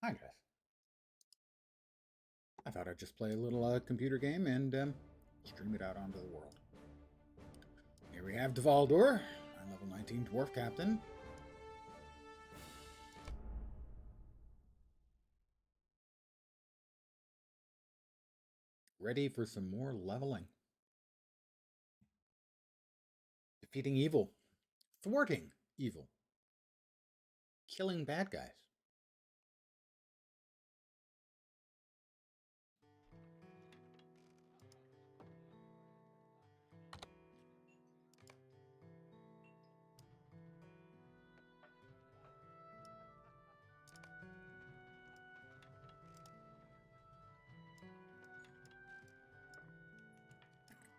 Hi guys. I thought I'd just play a little computer game and stream it out onto the world. Here we have Dwaldor, I'm level 19 Dwarf Captain. Ready for some more leveling. Defeating evil. Thwarting evil. Killing bad guys.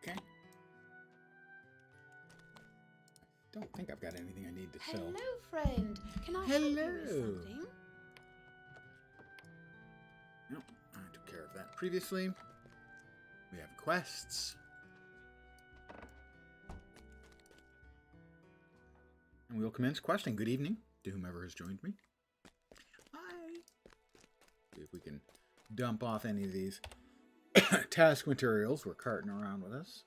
Okay. Don't think I've got anything I need to sell. Hello, friend. Can I help you with something? Nope, I took care of that previously. We have quests. And we'll commence questing. Good evening to whomever has joined me. Hi. See if we can dump off any of these task materials we're carting around with us.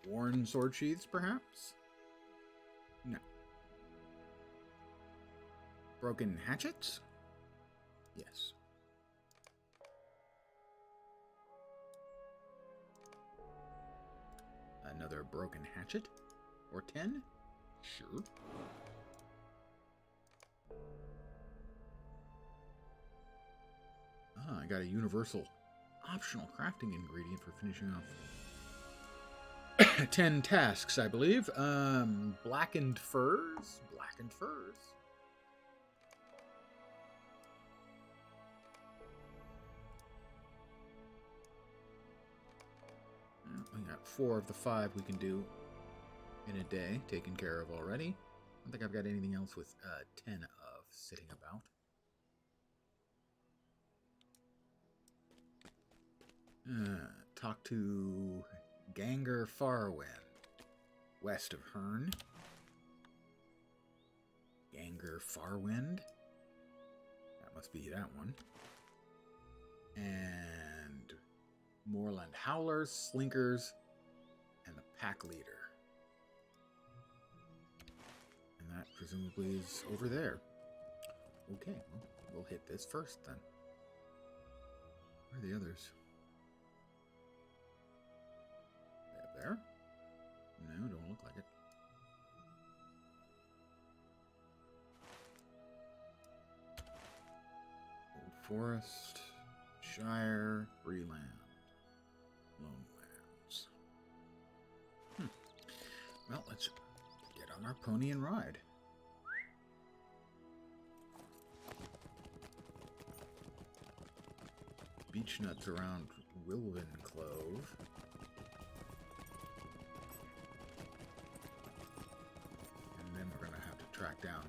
Worn sword sheaths, perhaps? No. Broken hatchets? Yes. Another broken hatchet? Or 10? Sure. Ah, I got a universal optional crafting ingredient for finishing off 10 tasks, I believe. Blackened furs? Blackened furs. We got 4 of the 5 we can do in a day, taken care of already. I don't think I've got anything else with 10 of sitting about. Talk to Ganger Farwind, west of Hern. Ganger Farwind. That must be that one. And Moorland Howlers, Slinkers, and the Pack Leader. And that presumably is over there. Okay, well, we'll hit this first then. Where are the others? There? No, don't look like it. Old Forest, Shire, Breland, Lonelands. Well, let's get on our pony and ride. Beech nuts around Wilven Clove. Then we're going to have to track down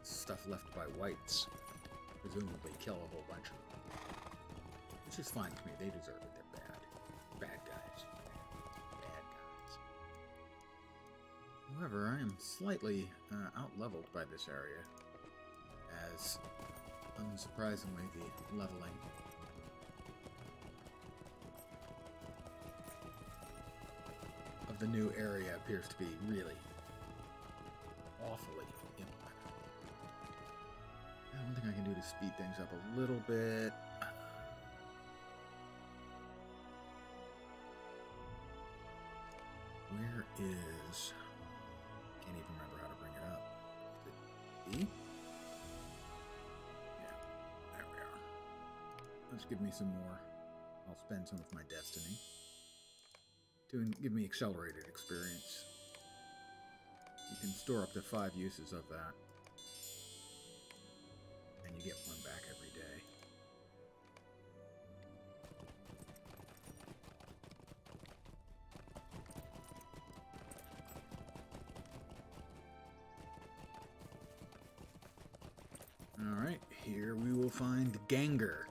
stuff left by whites. Presumably kill a whole bunch of them. Which is fine with me. They deserve it. They're bad. Bad guys. Bad guys. However, I am slightly out-leveled by this area. As, unsurprisingly, the leveling of the new area appears to be really awfully implemented. One thing I can do to speed things up a little bit. Where is... Can't even remember how to bring it up. Is it E? Yeah, there we are. Let's give me some more. I'll spend some of my destiny to give me accelerated experience. You can store up to 5 uses of that. And you get 1 back every day. Alright, here we will find Ganger.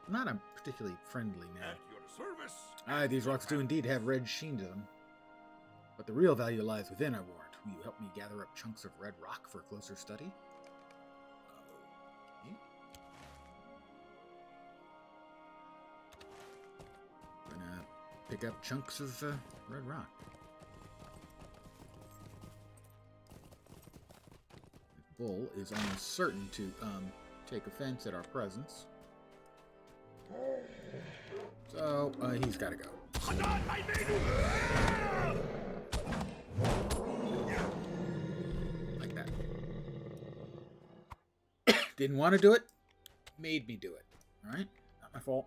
Not a particularly friendly name. At your service. Aye, these rocks do indeed have red sheen to them. But the real value lies within, I warrant. Will you help me gather up chunks of red rock for closer study? Okay. Gonna pick up chunks of red rock. The bull is almost certain to take offense at our presence. So, he's gotta go. Like that. Didn't want to do it. Made me do it. Alright? Not my fault.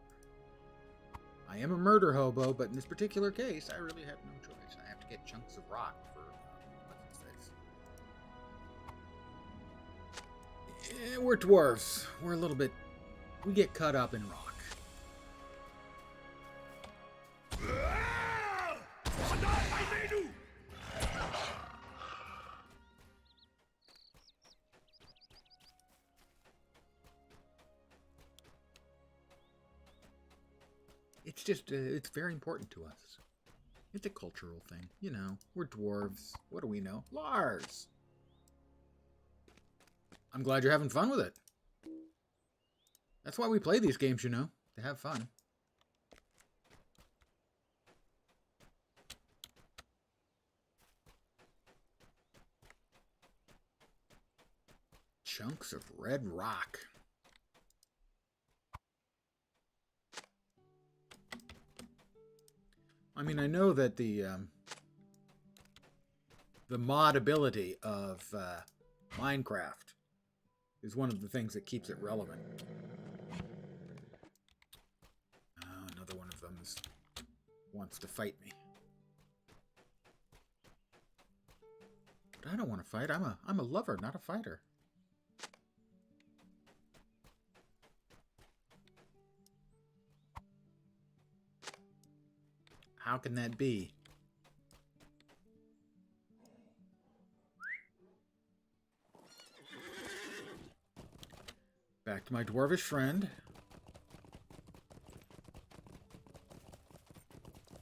I am a murder hobo, but in this particular case, I really have no choice. I have to get chunks of rock for what's his face. Yeah, we're dwarves. We're a little bit... We get cut up in rock. It's just, it's very important to us. It's a cultural thing. You know, we're dwarves. What do we know? Lars! I'm glad you're having fun with it. That's why we play these games, you know, to have fun. Chunks of red rock. I mean, I know that the mod ability of Minecraft is one of the things that keeps it relevant. Oh, another one of them wants to fight me. But I don't want to fight. I'm a lover, not a fighter. How can that be? Back to my dwarvish friend.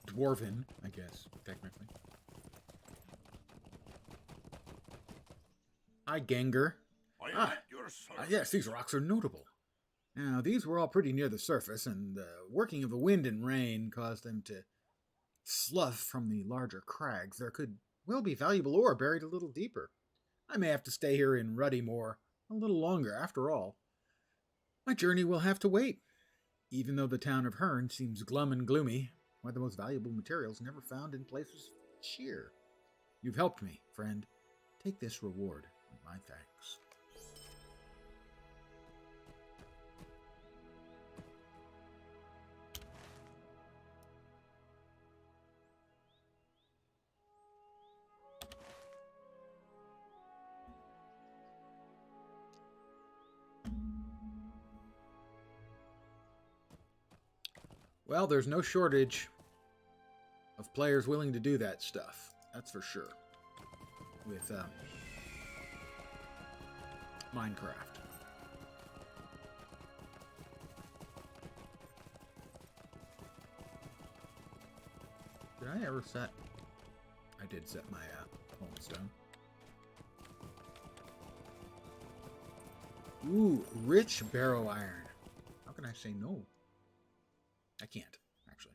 Dwarven, I guess, technically. Hi, Gengar. Yes, these rocks are notable. Now, these were all pretty near the surface, and the working of the wind and rain caused them to slough from the larger crags. There could well be valuable ore buried a little deeper. I may have to stay here in Ruddymoor a little longer, after all. My journey will have to wait. Even though the town of Herne seems glum and gloomy, one of the most valuable materials never found in places of cheer. You've helped me, friend. Take this reward with my thanks. Well, there's no shortage of players willing to do that stuff. That's for sure. With Minecraft. Did I ever set? I did set my homestone. Ooh, rich barrow iron. How can I say no? I can't, actually.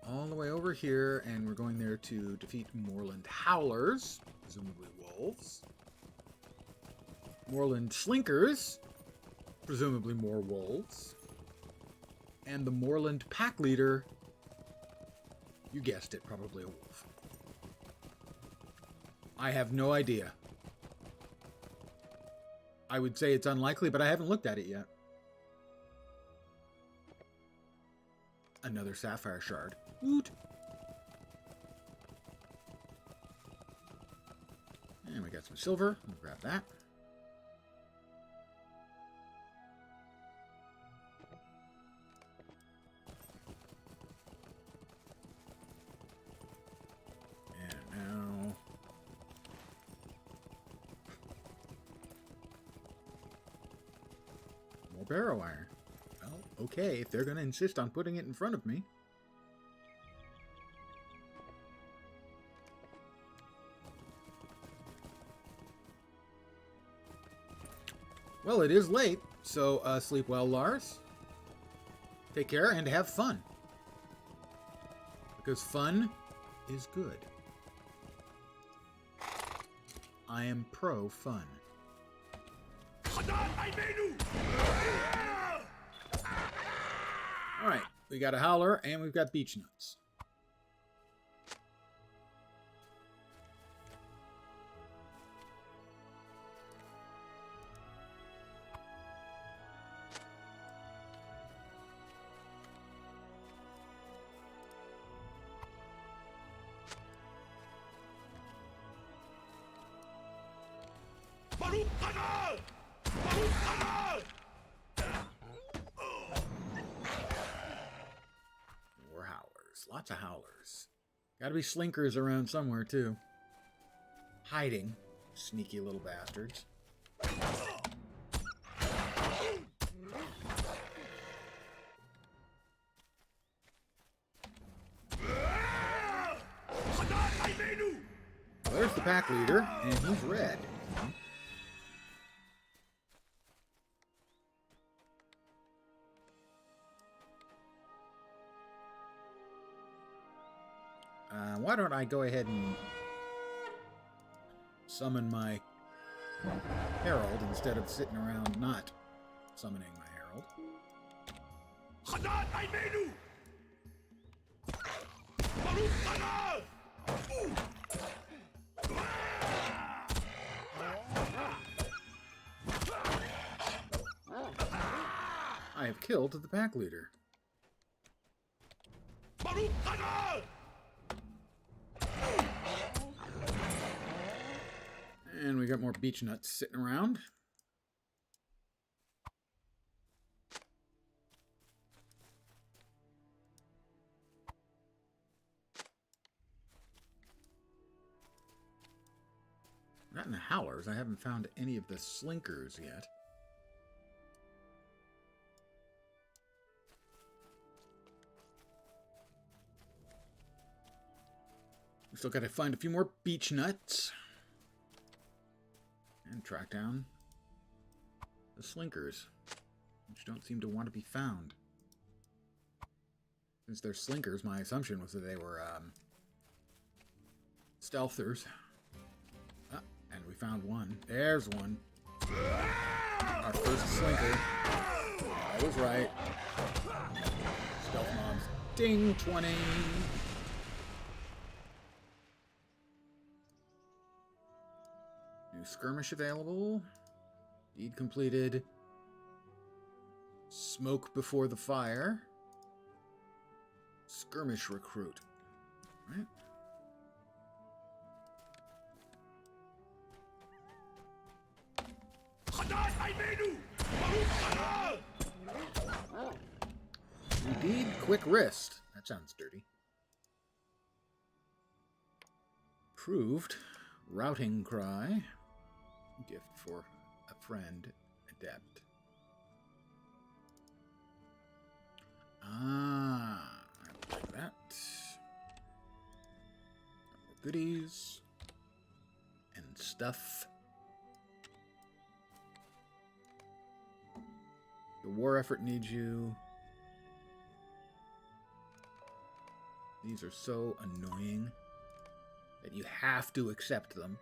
All the way over here, and we're going there to defeat Moorland Howlers, presumably wolves. Moorland Slinkers, presumably more wolves. And the Moorland Pack Leader, you guessed it, probably a wolf. I have no idea. I would say it's unlikely, but I haven't looked at it yet. Another sapphire shard. Woot! And we got some silver. We'll grab that. And now... more barrow iron. Well, okay, if they're going to insist on putting it in front of me. Well, it is late, so sleep well, Lars. Take care and have fun. Because fun is good. I am pro fun. Alright, we got a howler and we've got beech nuts. More howlers. Lots of howlers. Gotta be slinkers around somewhere, too. Hiding. Sneaky little bastards. Well, there's the pack leader, and he's red. Why don't I go ahead and summon my herald instead of sitting around not summoning my herald? I have killed the pack leader. And we got more beech nuts sitting around. Not in the howlers. I haven't found any of the slinkers yet. We still got to find a few more beech nuts. And track down the slinkers, which don't seem to want to be found. Since they're slinkers, my assumption was that they were stealthers. Ah, and we found one. There's one. Our first slinker. I was right. Stealth mobs. Ding, 20. New skirmish available. Deed completed. Smoke before the fire. Skirmish recruit. Right? Indeed, quick wrist. That sounds dirty. Proved. Routing cry. Gift for a friend. Adept. Ah, like that. More goodies. And stuff. The war effort needs you. These are so annoying that you have to accept them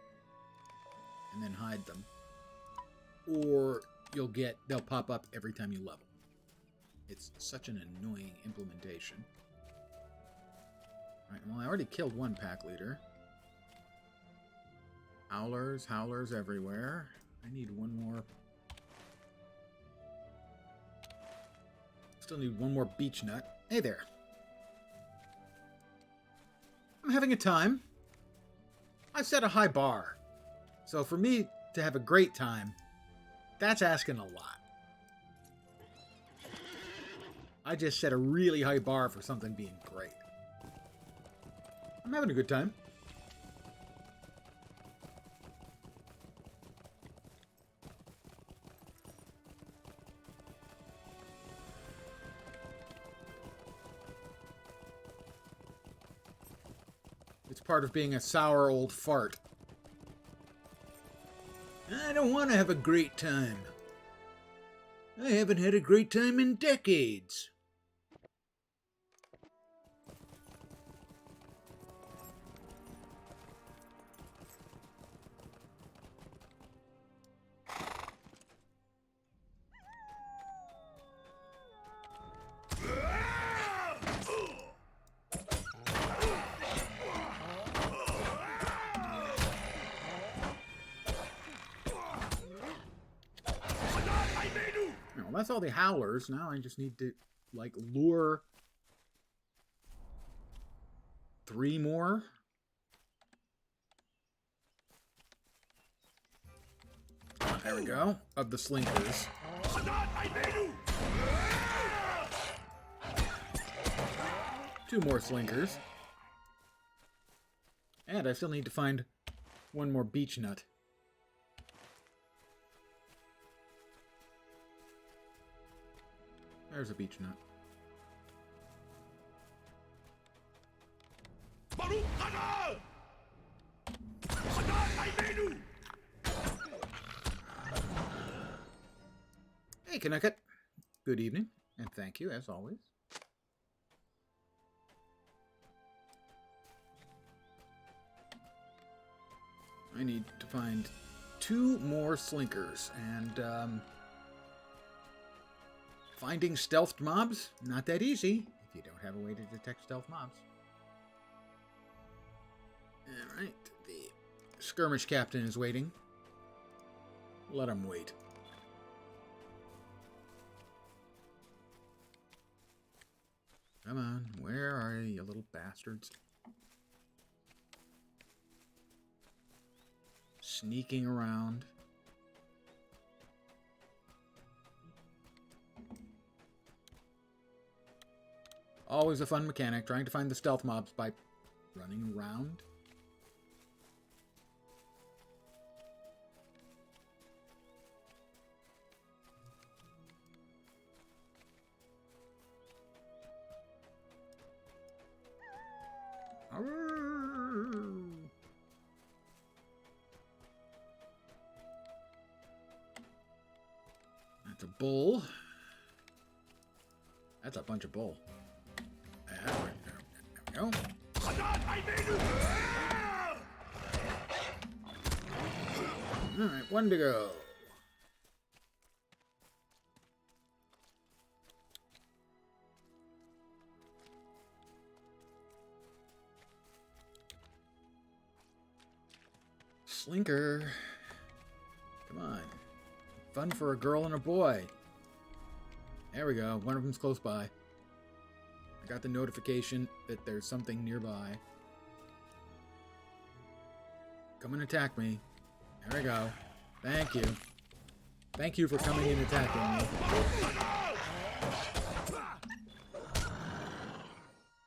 and then hide them. Or they'll pop up every time you level. It's such an annoying implementation. Alright, well, I already killed one pack leader. Howlers everywhere. I need one more. Still need one more beech nut. Hey there. I'm having a time. I've set a high bar. So for me to have a great time, that's asking a lot. I just set a really high bar for something being great. I'm having a good time. It's part of being a sour old fart. I don't want to have a great time. I haven't had a great time in decades. Well, that's all the howlers. Now I just need to, like, lure 3 more. There we go. Of the slinkers. 2 more slinkers. And I still need to find 1 more beech nut. There's a beech nut. Hey, Connecticut. Good evening, and thank you, as always. I need to find 2 more slinkers, and, finding stealthed mobs, not that easy, if you don't have a way to detect stealth mobs. Alright, the skirmish captain is waiting. Let him wait. Come on, where are you little bastards? Sneaking around. Always a fun mechanic, trying to find the stealth mobs by running around. That's a bull. That's a bunch of bull. There we go. Alright, 1 to go. Slinker. Come on. Fun for a girl and a boy. There we go. One of them's close by. I got the notification that there's something nearby. Come and attack me. There we go. Thank you. Thank you for coming and attacking me.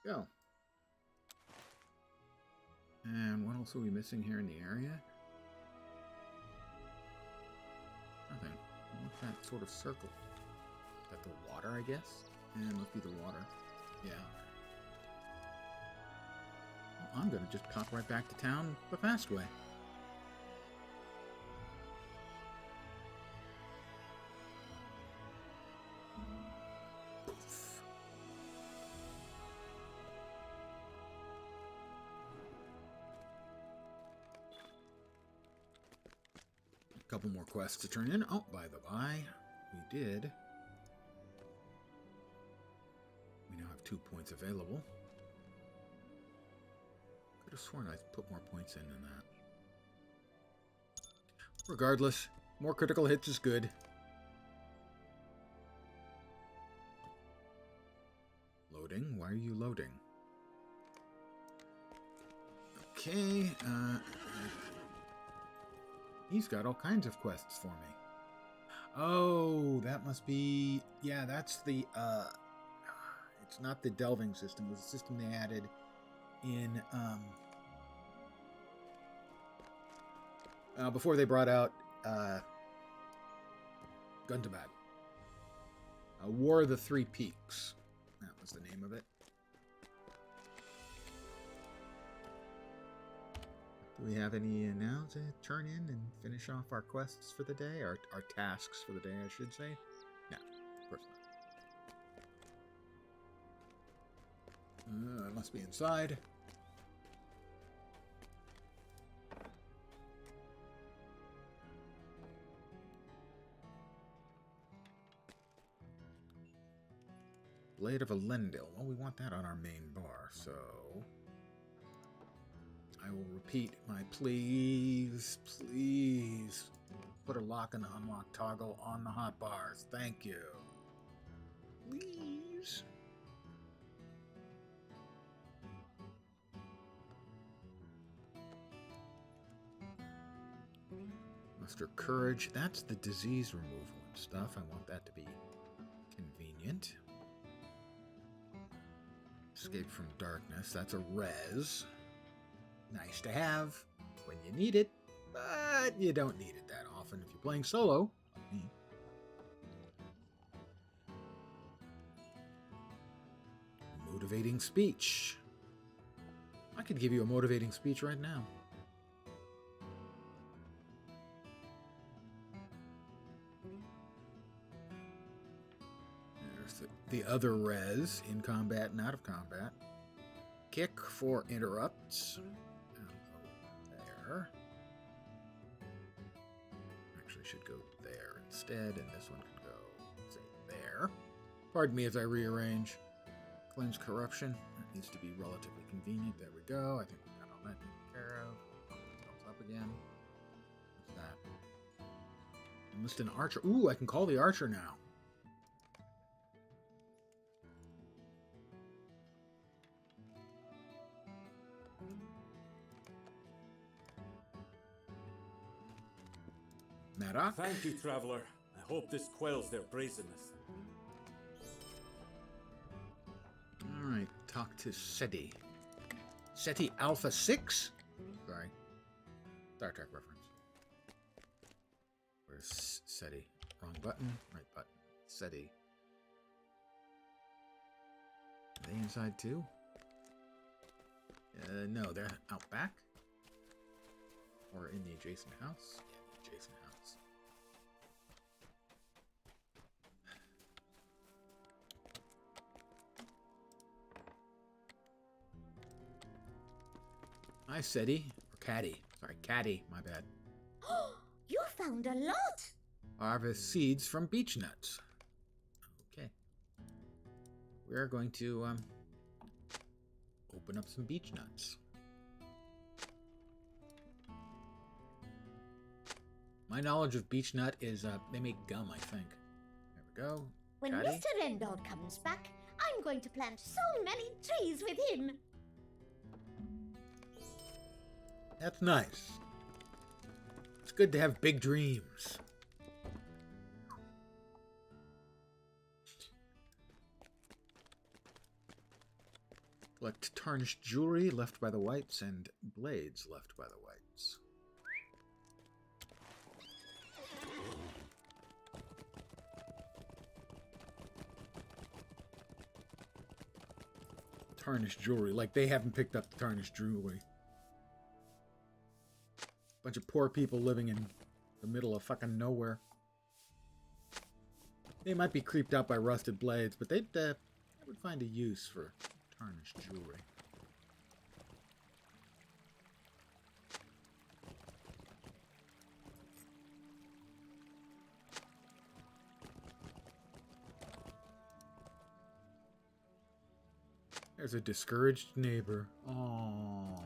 Go. And what else are we missing here in the area? Nothing. What's that sort of circle? Is that the water, I guess? Yeah, it must be the water. Yeah. Well, I'm gonna just pop right back to town the fast way. A couple more quests to turn in. Oh, by the by, we did. We now have 2 points available. Could have sworn I put more points in than that. Regardless, more critical hits is good. Loading? Why are you loading? Okay, he's got all kinds of quests for me. Oh, that must be... Yeah, that's the, it's not the delving system. It was a system they added in, before they brought out, Guntabad. War of the Three Peaks. That was the name of it. Do we have any now to turn in and finish off our quests for the day? Our tasks for the day, I should say. No. It must be inside. Blade of Elendil. Well, we want that on our main bar, so I will repeat my please, please put a lock and unlock toggle on the hotbars. Thank you. Please. Muster Courage. That's the disease removal and stuff. I want that to be convenient. Escape from Darkness. That's a res. Nice to have when you need it, but you don't need it that often if you're playing solo, like me. Motivating speech. I could give you a motivating speech right now. There's the other res, in combat and out of combat. Kick for interrupts. There. Actually, should go there instead, and this one could go, say, there. Pardon me as I rearrange. Cleanse corruption. That needs to be relatively convenient. There we go. I think we got all that taken care of. Thumbs up again. What's that? Enlist an archer. Ooh, I can call the archer now. Maddox. Thank you, traveler. I hope this quells their brazenness. Alright, talk to SETI. SETI Alpha 6? Sorry. Star Trek reference. Where's SETI? Wrong button, right button. SETI. Are they inside too? No, they're out back. Or in the adjacent house. Yeah, the adjacent house. Hi, SETI. Or Caddy. Sorry, Caddy. My bad. You found a lot! Harvest seeds from beech nuts. Okay. We're going to open up some beech nuts. My knowledge of beech nut is they make gum, I think. There we go. When Caddy. Mr. Rendon comes back, I'm going to plant so many trees with him. That's nice. It's good to have big dreams. Collect tarnished jewelry left by the whites and blades left by the whites. Tarnished jewelry, like they haven't picked up the tarnished jewelry. Bunch of poor people living in the middle of fucking nowhere. They might be creeped out by rusted blades, but they would find a use for tarnished jewelry. There's a discouraged neighbor. Aww.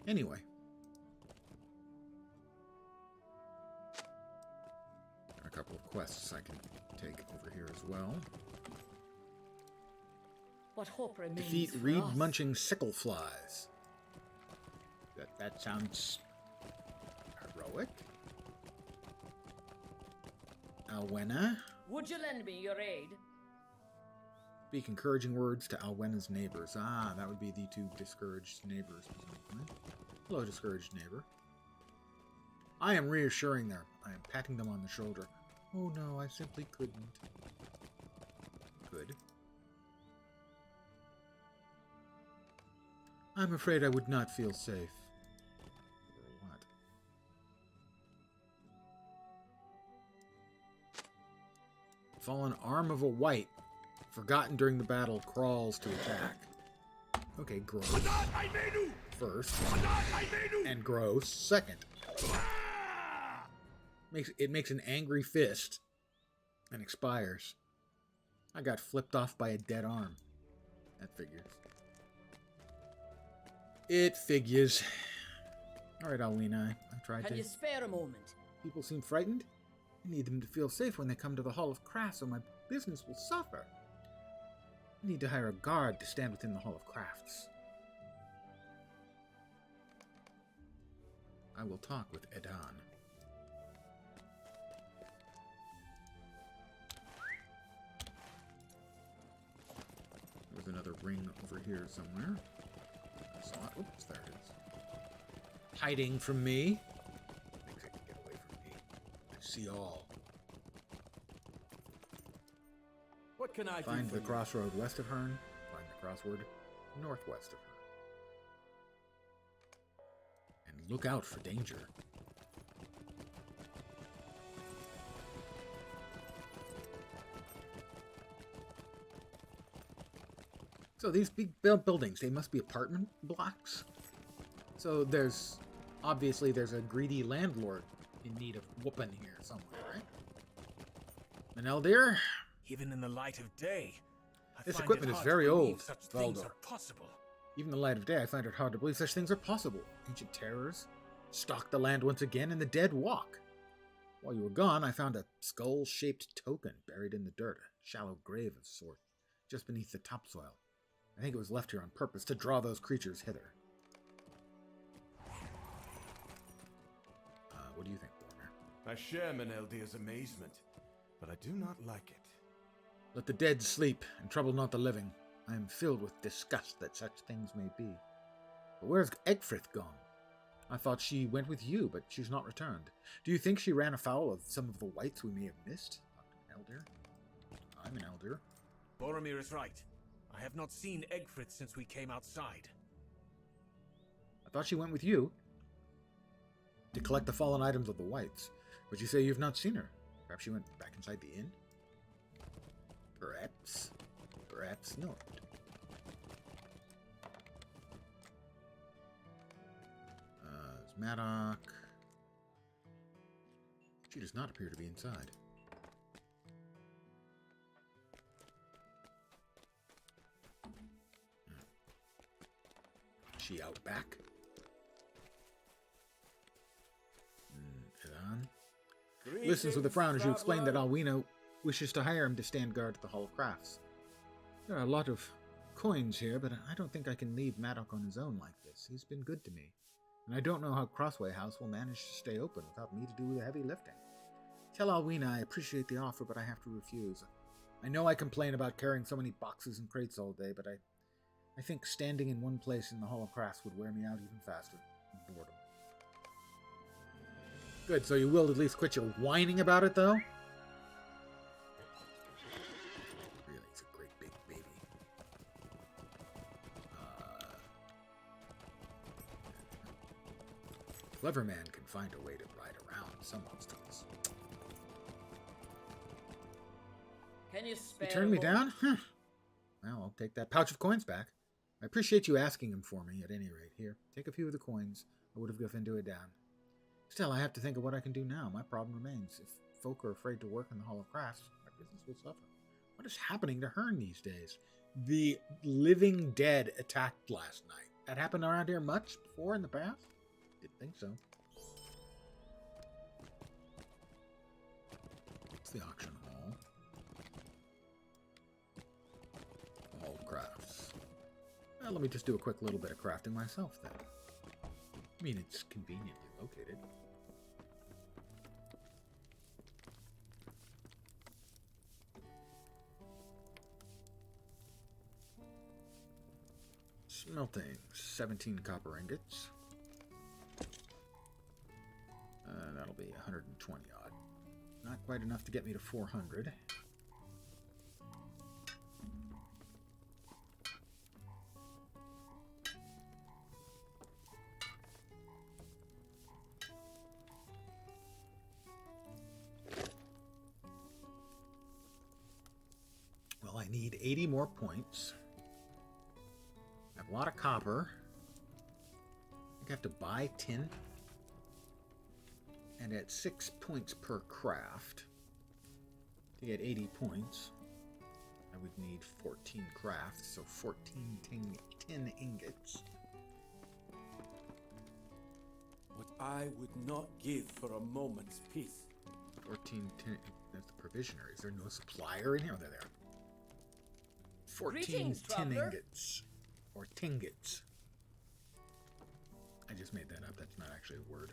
Anyway. Got a couple of quests I can take over here as well. What hope remains Defeat for us? reed-munching sickle flies. That sounds heroic. Alwena. Would you lend me your aid? Speak encouraging words to Alwena's neighbors. Ah, that would be the two discouraged neighbors, presumably. Hello, discouraged neighbor. I am reassuring them. I am patting them on the shoulder. Oh no, I simply couldn't. Good. I'm afraid I would not feel safe. Or what? Fallen arm of a white, forgotten during the battle, crawls to attack. Okay, gross first, and gross second. It makes an angry fist and expires. I got flipped off by a dead arm. That figures. It figures. All right, Alwina, I tried Can to... you spare a moment? People seem frightened. I need them to feel safe when they come to the Hall of Crafts, or my business will suffer. I need to hire a guard to stand within the Hall of Crafts. I will talk with Edan. There's another ring over here somewhere. I saw it. Oops, there it is. Hiding from me. Thinks it can get away from me. I see all. What can I Find do the for crossroad west of Hern. Find the crossroad northwest of Hern. And look out for danger. So these big buildings, they must be apartment blocks. So obviously there's a greedy landlord in need of whooping here somewhere, right? Maneldir? Even in the light of day, This equipment is very old, Such things Valdor. are possible. Even in the light of day, I find it hard to believe such things are possible. Ancient terrors stalk the land once again, and the dead walk. While you were gone, I found a skull-shaped token buried in the dirt, a shallow grave of sorts, just beneath the topsoil. I think it was left here on purpose to draw those creatures hither. What do you think, Boromir? I share Maneldir's amazement, but I do not like it. Let the dead sleep, and trouble not the living. I am filled with disgust that such things may be. But where's Egfrith gone? I thought she went with you, but she's not returned. Do you think she ran afoul of some of the whites we may have missed? Dr. Elder? I'm an elder. Boromir is right. I have not seen Egfrith since we came outside. I thought she went with you to collect the fallen items of the whites. But you say you've not seen her. Perhaps she went back inside the inn? Perhaps. Perhaps not. Maddock. She does not appear to be inside. Is she out back? Edan listens with a frown as you explain that Alwina wishes to hire him to stand guard at the Hall of Crafts. There are a lot of coins here, but I don't think I can leave Maddock on his own like this. He's been good to me. And I don't know how Crossway House will manage to stay open without me to do the heavy lifting. Tell Alwina I appreciate the offer, but I have to refuse. I know I complain about carrying so many boxes and crates all day, but I think standing in one place in the Hall of Crafts would wear me out even faster. Boredom. Good, so you will at least quit your whining about it, though? Really, he's a great big baby. Clever man can find a way to ride around some obstacles. Can you You spare turned me a down? Huh. Well, I'll take that pouch of coins back. I appreciate you asking him for me, at any rate. Here, take a few of the coins. I would have given to it down. Still, I have to think of what I can do now. My problem remains. If folk are afraid to work in the Hall of Crafts, my business will suffer. What is happening to Hern these days? The living dead attacked last night. That happened around here much before in the past? Didn't think so. It's the auction hall. Hall of Crafts. Well, let me just do a quick little bit of crafting myself then. I mean, it's conveniently located. Smelting, 17 copper ingots. That'll be 120 odd. Not quite enough to get me to 400. Well, I need 80 more points. I have A lot of copper. I think I have to buy tin. And at 6 points per craft, to get 80 points, I would need 14 crafts, so 14 tin ingots. What I would not give for a moment's peace. 14 tin. That's the provisioner. Is there no supplier in here? Oh, they're there. 14 Greetings, tin traveler. ingots. Or tingets. I just made that up. That's not actually a word.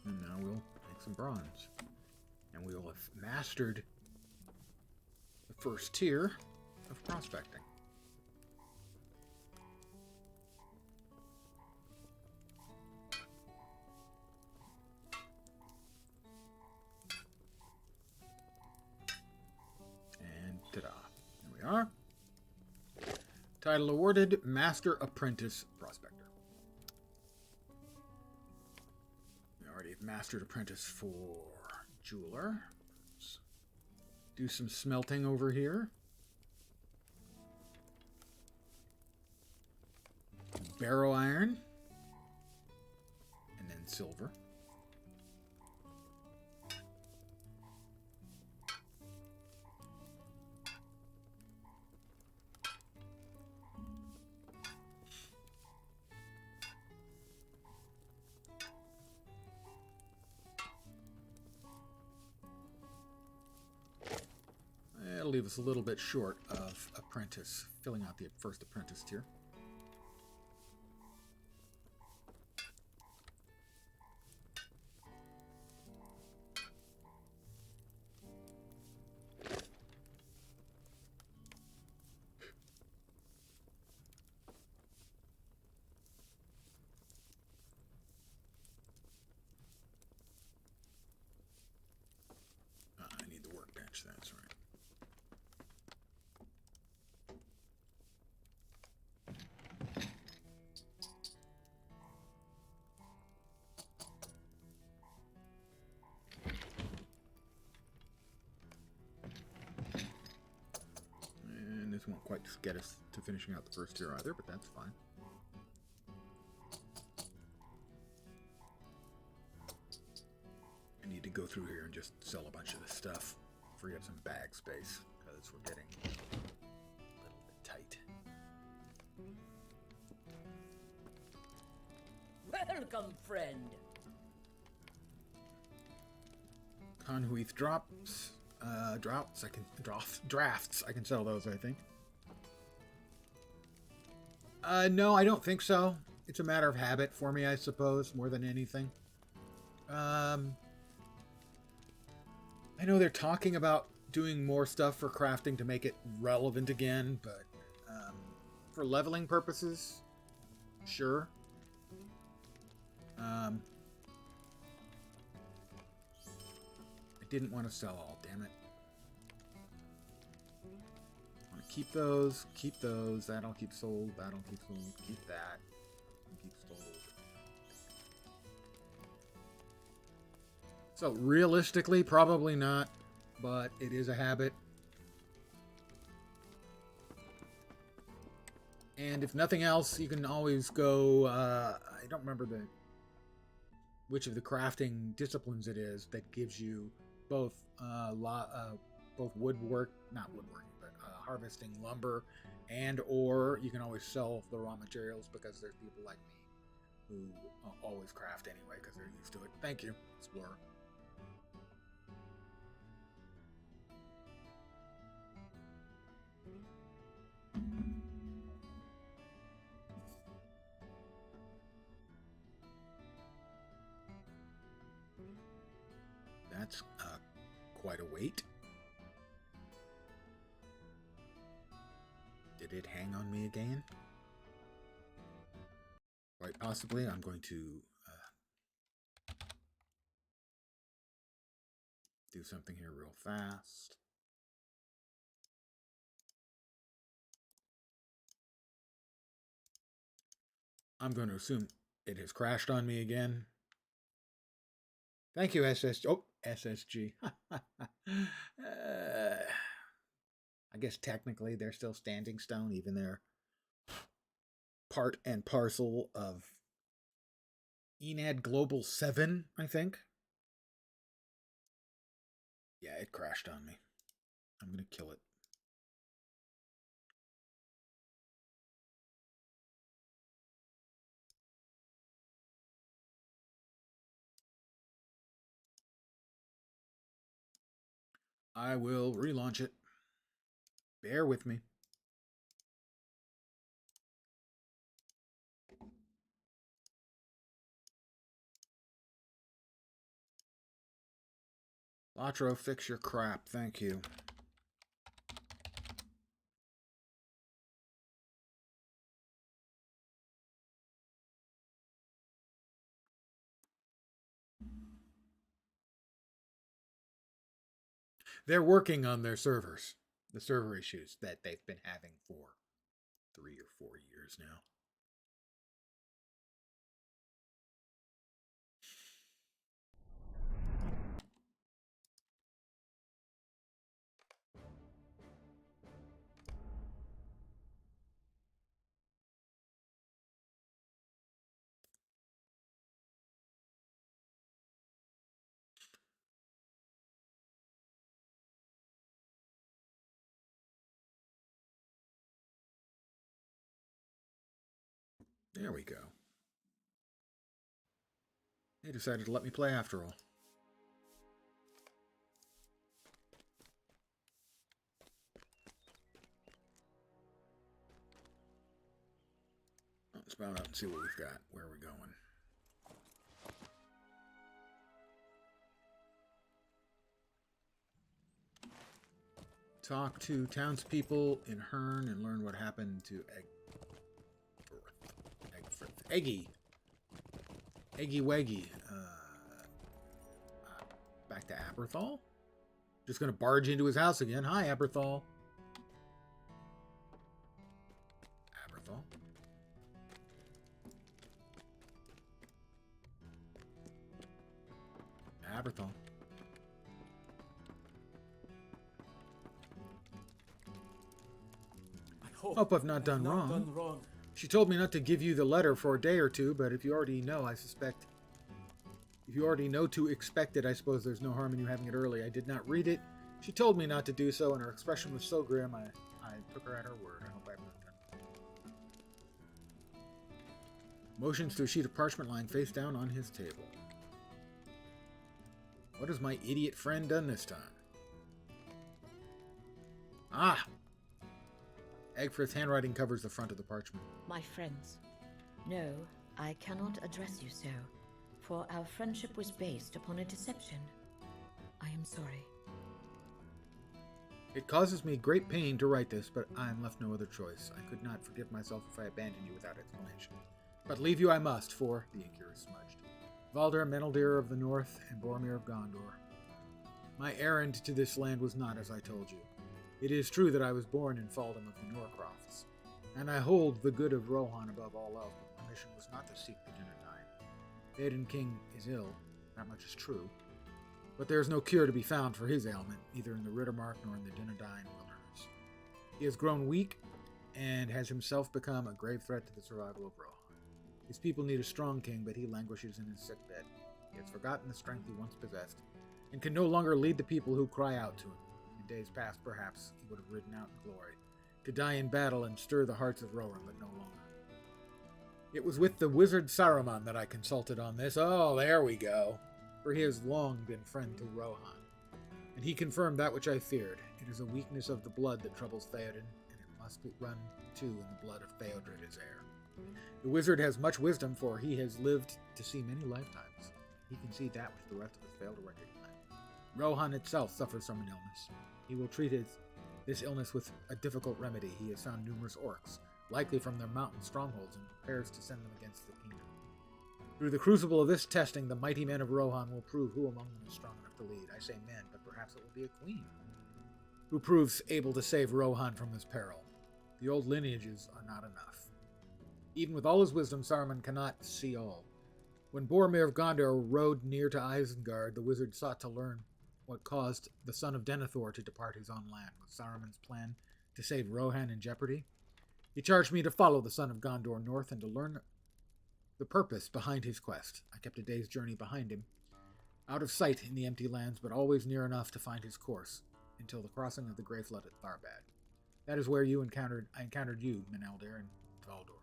And now we'll make some bronze. And we will have mastered the first tier of prospecting. And ta-da. There we are. Title awarded, Master Apprentice Prospector. We already have Mastered Apprentice for Jeweler. Let's do some smelting over here. Barrow iron. And then silver. It'll leave us a little bit short of apprentice, filling out the first apprentice tier. I need the workbench, that's right. And this won't quite get us to finishing out the first tier either, but that's fine. I need to go through here and just sell a bunch of this stuff, free up some bag space, because we're getting a little bit tight. Welcome, friend. Conhuith drops, drafts. I can sell those, I think. No, I don't think so. It's a matter of habit for me, I suppose, more than anything. I know they're talking about doing more stuff for crafting to make it relevant again, but for leveling purposes, sure. I didn't want to sell all, damn it. I want to keep those, that'll keep sold, keep that, keep sold. So realistically, probably not, but it is a habit. And if nothing else, you can always go, I don't remember which of the crafting disciplines it is that gives you both both not woodworking, but harvesting lumber, and or you can always sell the raw materials, because there's people like me who always craft anyway because they're used to it. Thank you, Explorer. That's quite a weight. Did it hang on me again? Quite possibly. I'm going to do something here real fast. I'm going to assume it has crashed on me again. Thank you, SSG. I guess technically they're still Standing Stone, even they're part and parcel of Enad Global 7, I think. Yeah, it crashed on me. I'm going to kill it. I will relaunch it. Bear with me. LotRO, fix your crap. Thank you. They're working on their servers. The server issues that they've been having for 3 or 4 years now. There we go. They decided to let me play after all. Let's mount up and see what we've got. Where are we going? Talk to townspeople in Hearn and learn what happened to Eggy. Eggy Weggy. Back to Aberthal? Just going to barge into his house again. Hi, Aberthal. Aberthal. Aberthal. Hope I've not done wrong. She told me not to give you the letter for a day or two, but if you already know, I suspect... If you already know to expect it, I suppose there's no harm in you having it early. I did not read it. She told me not to do so, and her expression was so grim, I took her at her word. I hope I've not done. Motions to a sheet of parchment lying face down on his table. What has my idiot friend done this time? Ah! Egfrith's handwriting covers the front of the parchment. My friends, no, I cannot address you so, for our friendship was based upon a deception. I am sorry. It causes me great pain to write this, but I am left no other choice. I could not forgive myself if I abandoned you without explanation. But leave you I must, for the ink here is smudged. Valder, Meneldir of the North, and Boromir of Gondor. My errand to this land was not as I told you. It is true that I was born in Faldom of the Norcrofts, and I hold the good of Rohan above all else, but my mission was not to seek the Dunedain. Theoden King is ill, that much is true, but there is no cure to be found for his ailment, neither in the Rittermark nor in the Dunedain wilderness. He has grown weak, and has himself become a grave threat to the survival of Rohan. His people need a strong king, but he languishes in his sickbed. He has forgotten the strength he once possessed, and can no longer lead the people who cry out to him. Days past, perhaps, he would have ridden out in glory, to die in battle and stir the hearts of Rohan, but no longer. It was with the wizard Saruman that I consulted on this. Oh, there we go. For he has long been friend to Rohan, and he confirmed that which I feared. It is a weakness of the blood that troubles Theoden, and it must run, too, in the blood of Theodred, his heir. The wizard has much wisdom, for he has lived to see many lifetimes. He can see that which the rest of us fail to recognize. Rohan itself suffers from an illness. He will treat this illness with a difficult remedy. He has found numerous orcs, likely from their mountain strongholds, and prepares to send them against the kingdom. Through the crucible of this testing, the mighty men of Rohan will prove who among them is strong enough to lead. I say men, but perhaps Perhaps it will be a queen who proves able to save Rohan from this peril. The old lineages are not enough. Even with all his wisdom, Saruman cannot see all. When Boromir of Gondor rode near to Isengard, the wizard sought to learn what caused the son of Denethor to depart his own land. Was Saruman's plan to save Rohan in jeopardy? He charged me to follow the son of Gondor north and to learn the purpose behind his quest. I kept a day's journey behind him, out of sight in the empty lands, but always near enough to find his course, until the crossing of the Grey Flood at Tharbad. That is where I encountered you, Menelder, and Tvaldor.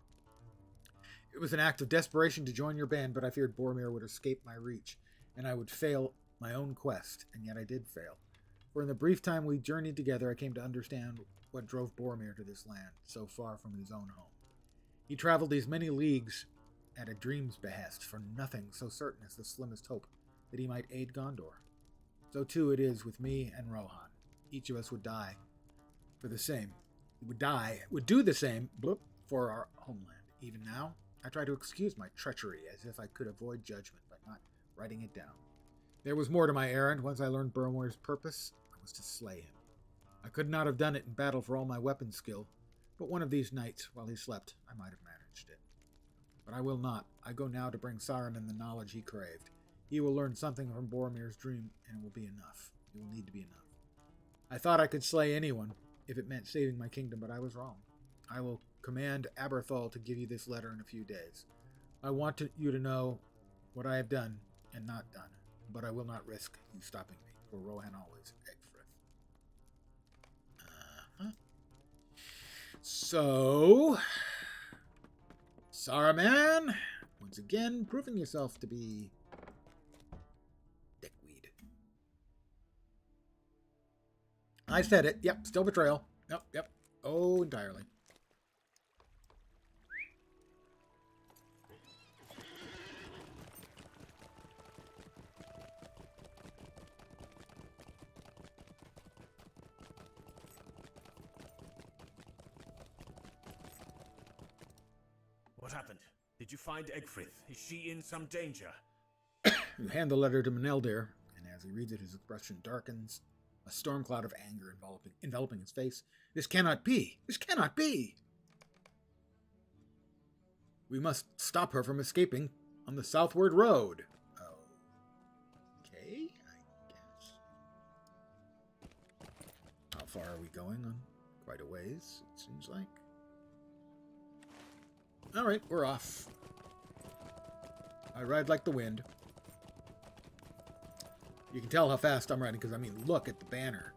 It was an act of desperation to join your band, but I feared Boromir would escape my reach, and I would fail my own quest, and yet I did fail. For in the brief time we journeyed together, I came to understand what drove Boromir to this land, so far from his own home. He traveled these many leagues at a dream's behest, for nothing so certain as the slimmest hope that he might aid Gondor. So too it is with me and Rohan. Each of us would die for the same. Would do the same for our homeland. Even now, I try to excuse my treachery as if I could avoid judgment by not writing it down. There was more to my errand. Once I learned Boromir's purpose, I was to slay him. I could not have done it in battle for all my weapon skill, but one of these nights, while he slept, I might have managed it. But I will not. I go now to bring Saruman the knowledge he craved. He will learn something from Boromir's dream, and it will be enough. It will need to be enough. I thought I could slay anyone if it meant saving my kingdom, but I was wrong. I will command Aberthal to give you this letter in a few days. I want you to know what I have done and not done, but I will not risk you stopping me, for Rohan always Egfrith. So, Saruman, once again, proving yourself to be dickweed. I said it. Yep, still betrayal. Yep. Oh, entirely. What happened? Did you find Egfrith? Is she in some danger? You hand the letter to Menelder, and as he reads it, his expression darkens, a storm cloud of anger enveloping his face. This cannot be! This cannot be! We must stop her from escaping on the southward road. Okay, I guess. How far are we going on? Quite a ways, it seems like. Alright, we're off. I ride like the wind. You can tell how fast I'm riding because, I mean, look at the banner.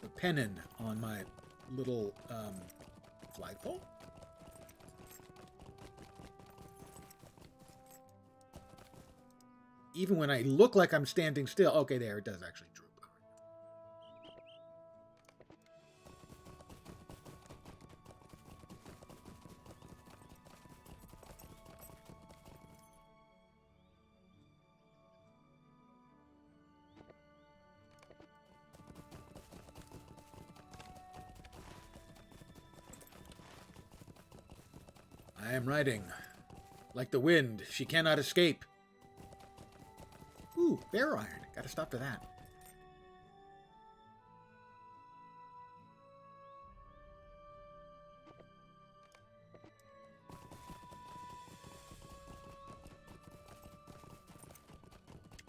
The pennon on my little flagpole. Even when I look like I'm standing still. Okay, there, it does actually droop. I am riding like the wind. She cannot escape. Ooh, bear iron. Gotta stop for that.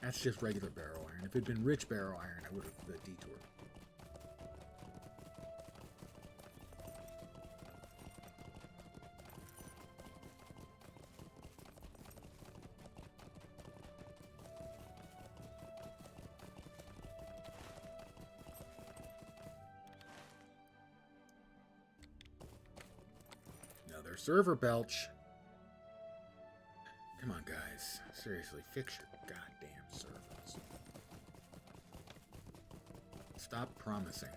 That's just regular barrow iron. If it had been rich barrow iron, I would have detoured. Another server belch. Come on, guys. Seriously, fix your goddamn servers. Stop promising.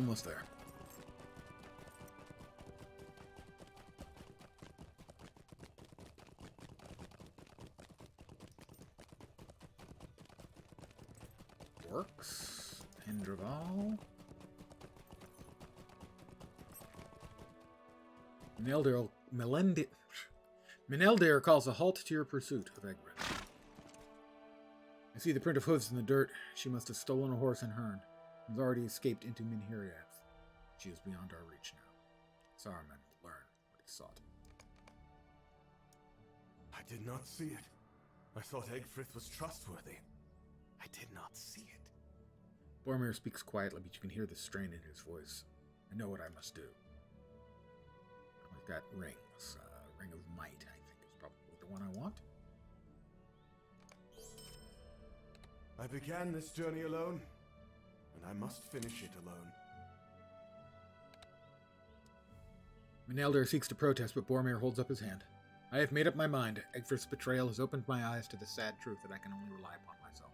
Almost there. Works. Pendraval. Meneldir calls a halt to your pursuit of Egret. I see the print of hooves in the dirt. She must have stolen a horse in Herne, and has already escaped into Minhiriath. She is beyond our reach now. Saruman will learn what he sought. I did not see it. I thought Egfrith was trustworthy. I did not see it. Boromir speaks quietly, but you can hear the strain in his voice. I know what I must do. I've got rings. Ring of Might, I think, is probably the one I want. I began this journey alone, and I must finish it alone. Meneldir seeks to protest, but Boromir holds up his hand. I have made up my mind. Egfrith's betrayal has opened my eyes to the sad truth that I can only rely upon myself.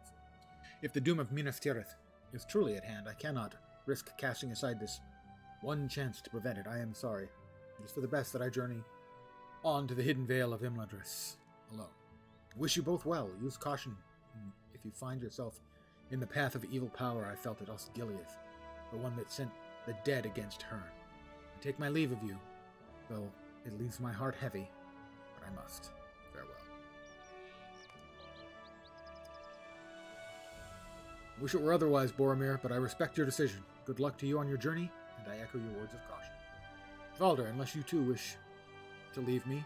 If the doom of Minas Tirith is truly at hand, I cannot risk casting aside this one chance to prevent it. I am sorry. It is for the best that I journey on to the hidden vale of Imladris alone. I wish you both well. Use caution if you find yourself in the path of evil power I felt at Osgiliath, the one that sent the dead against Herne. I take my leave of you, though it leaves my heart heavy, but I must. Farewell. I wish it were otherwise, Boromir, but I respect your decision. Good luck to you on your journey, and I echo your words of caution. Valder, unless you too wish to leave me,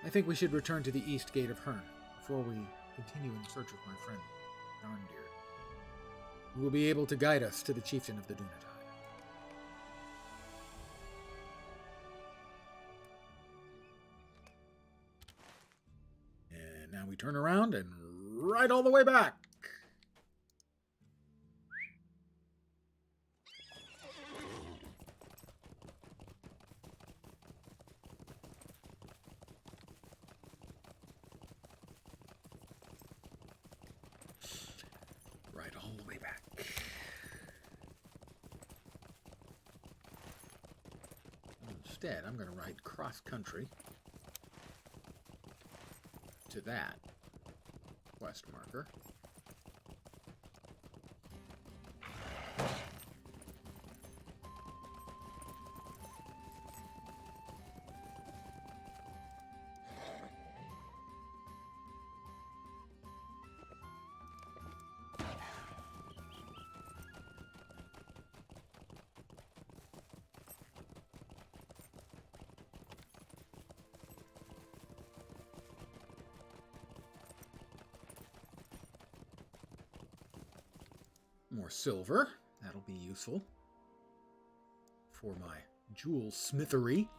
I think we should return to the east gate of Herne before we continue in search of my friend, Narndir, who will be able to guide us to the chieftain of the Dunedain. And now we turn around and ride all the way back. Ride all the way back. Instead, I'm going to ride cross-country to that quest marker. More silver. That'll be useful for my jewel smithery.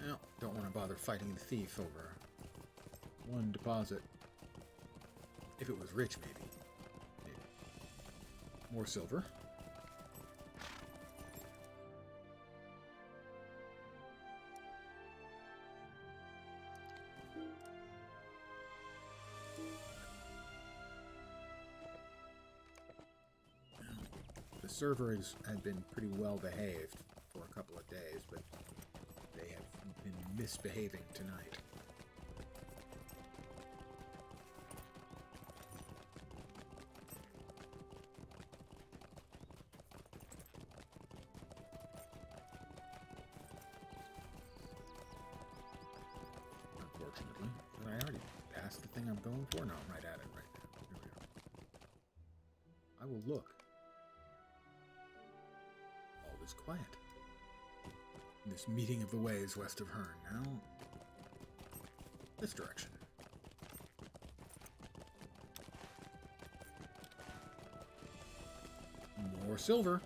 Well, don't want to bother fighting the thief over one deposit. If it was rich, maybe. More silver. The server has been pretty well behaved for a couple of days, but they have been misbehaving tonight. Unfortunately, but I already passed the thing I'm going for. No, I'm right at it right now. Here we are. I will look. All is quiet. This meeting of the ways west of Herne. Now, this direction. More silver.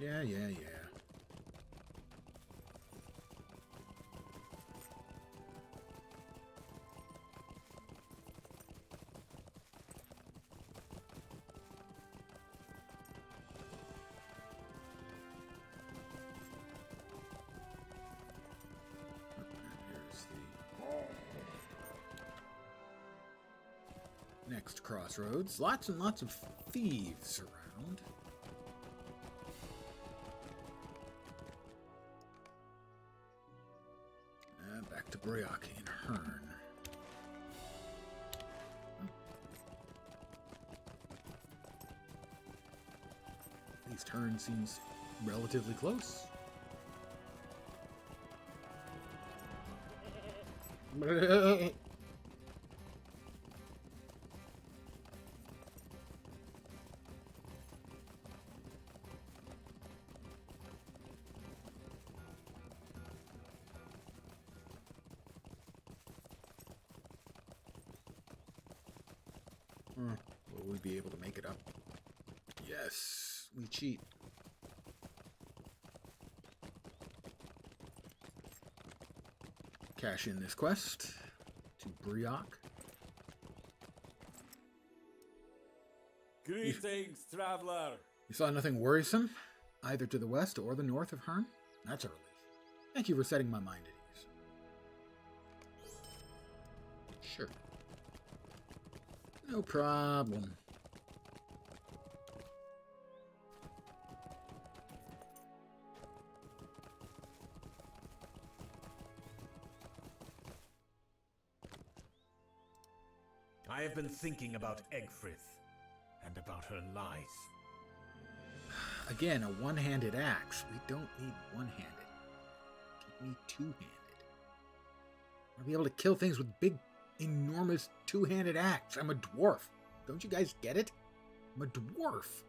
Yeah. Here's the next crossroads. Lots and lots of thieves around. Back to Brioch in Hearn. At least Hearn seems relatively close. Will we be able to make it up? Yes, we cheat. Cash in this quest to Brioch. Greetings, traveler. You saw nothing worrisome, either to the west or the north of Hearn? That's a relief. Thank you for setting my mind at ease. Sure. No problem. I have been thinking about Egfrith and about her lies. Again, a one-handed axe. We don't need one-handed. Give me two-handed. I'll be able to kill things with big, enormous two-handed axe. I'm a dwarf. Don't you guys get it? I'm a dwarf.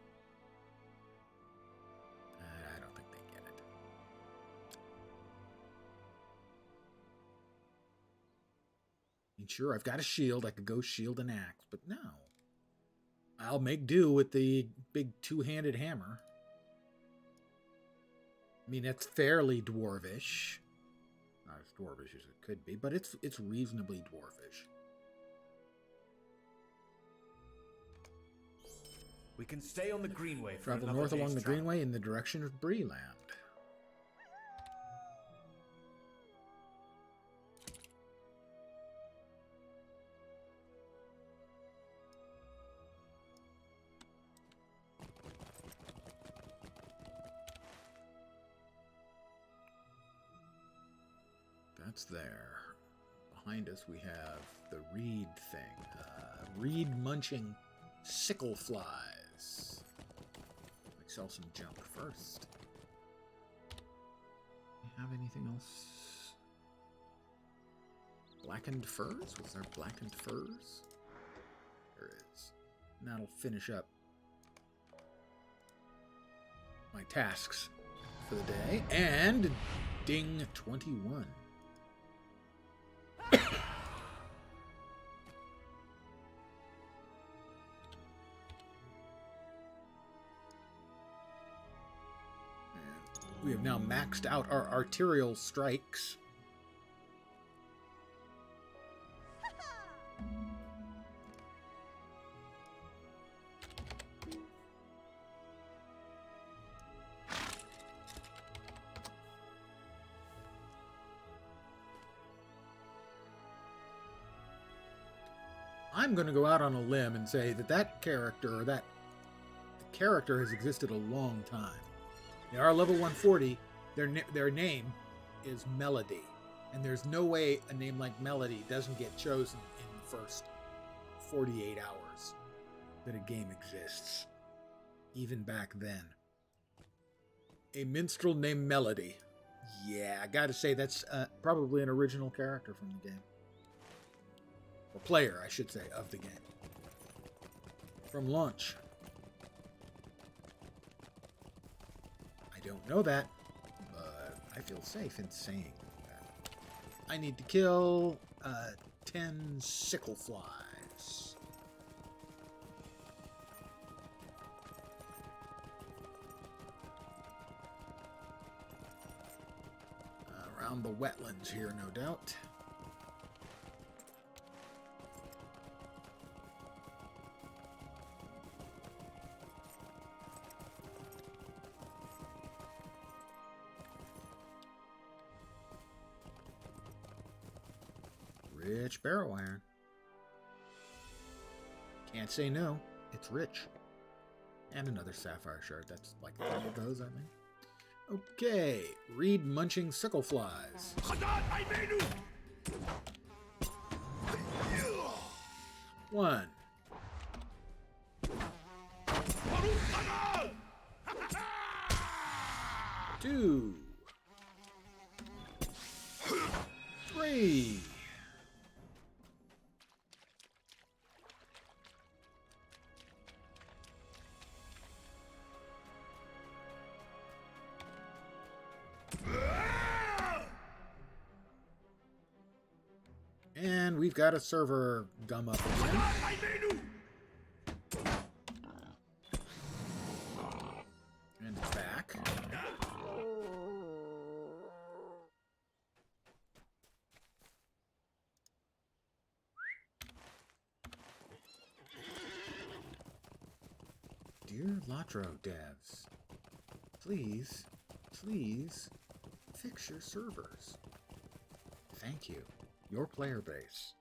I don't think they get it. I mean, sure, I've got a shield. I could go shield an axe, but no. I'll make do with the big two-handed hammer. I mean, it's fairly dwarvish. Not as dwarvish as it could be, but it's reasonably dwarfish. We can stay on the Greenway for Travel another north along day's the travel. Greenway in the direction of Breeland. That's there. Behind us we have the reed thing. Reed-munching sickle flies. We sell some junk first. Do you have anything else? Blackened furs? Was there blackened furs? There is. And that'll finish up my tasks for the day. And ding 21. We have now maxed out our arterial strikes. I'm going to go out on a limb and say that character, or that character has existed a long time. They are level 140. Their name is Melody. And there's no way a name like Melody doesn't get chosen in the first 48 hours that a game exists. Even back then. A minstrel named Melody. Yeah, I gotta say that's probably an original character from the game. Or player, I should say, of the game. From launch. I don't know that, but I feel safe in saying that. I need to kill 10 sickle flies. Around the wetlands here, no doubt. Rich barrow iron. Can't say no. It's rich. And another sapphire shard. That's like 3 of those, I think. Okay. Reed munching sickle flies. One. Two. Three. And we've got a server gum up again. And it's back. Dear LotRO devs, please fix your servers. Thank you. Your player base.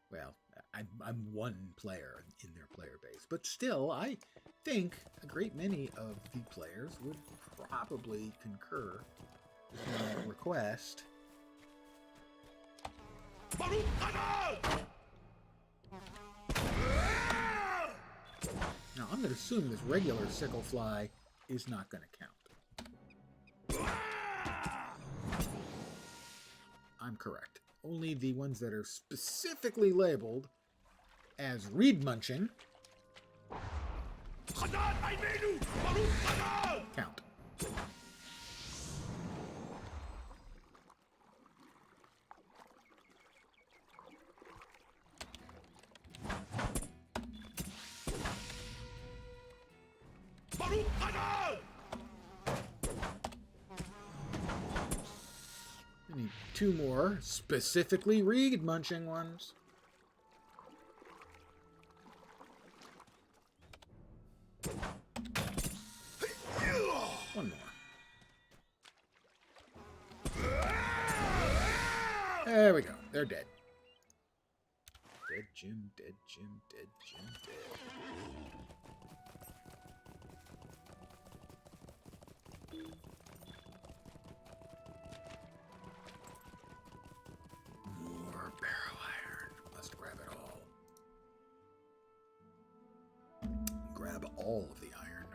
Well, I'm one player in their player base, but still, I think a great many of the players would probably concur with my request. Now, I'm going to assume this regular sickle fly is not going to count. I'm correct. Only the ones that are specifically labeled as reed munching count. I need 2 more specifically reed munching ones. One more. There we go. They're dead. Dead Jim, dead Jim, dead Jim, dead. More barrel iron. Must grab it all. Grab all of the iron.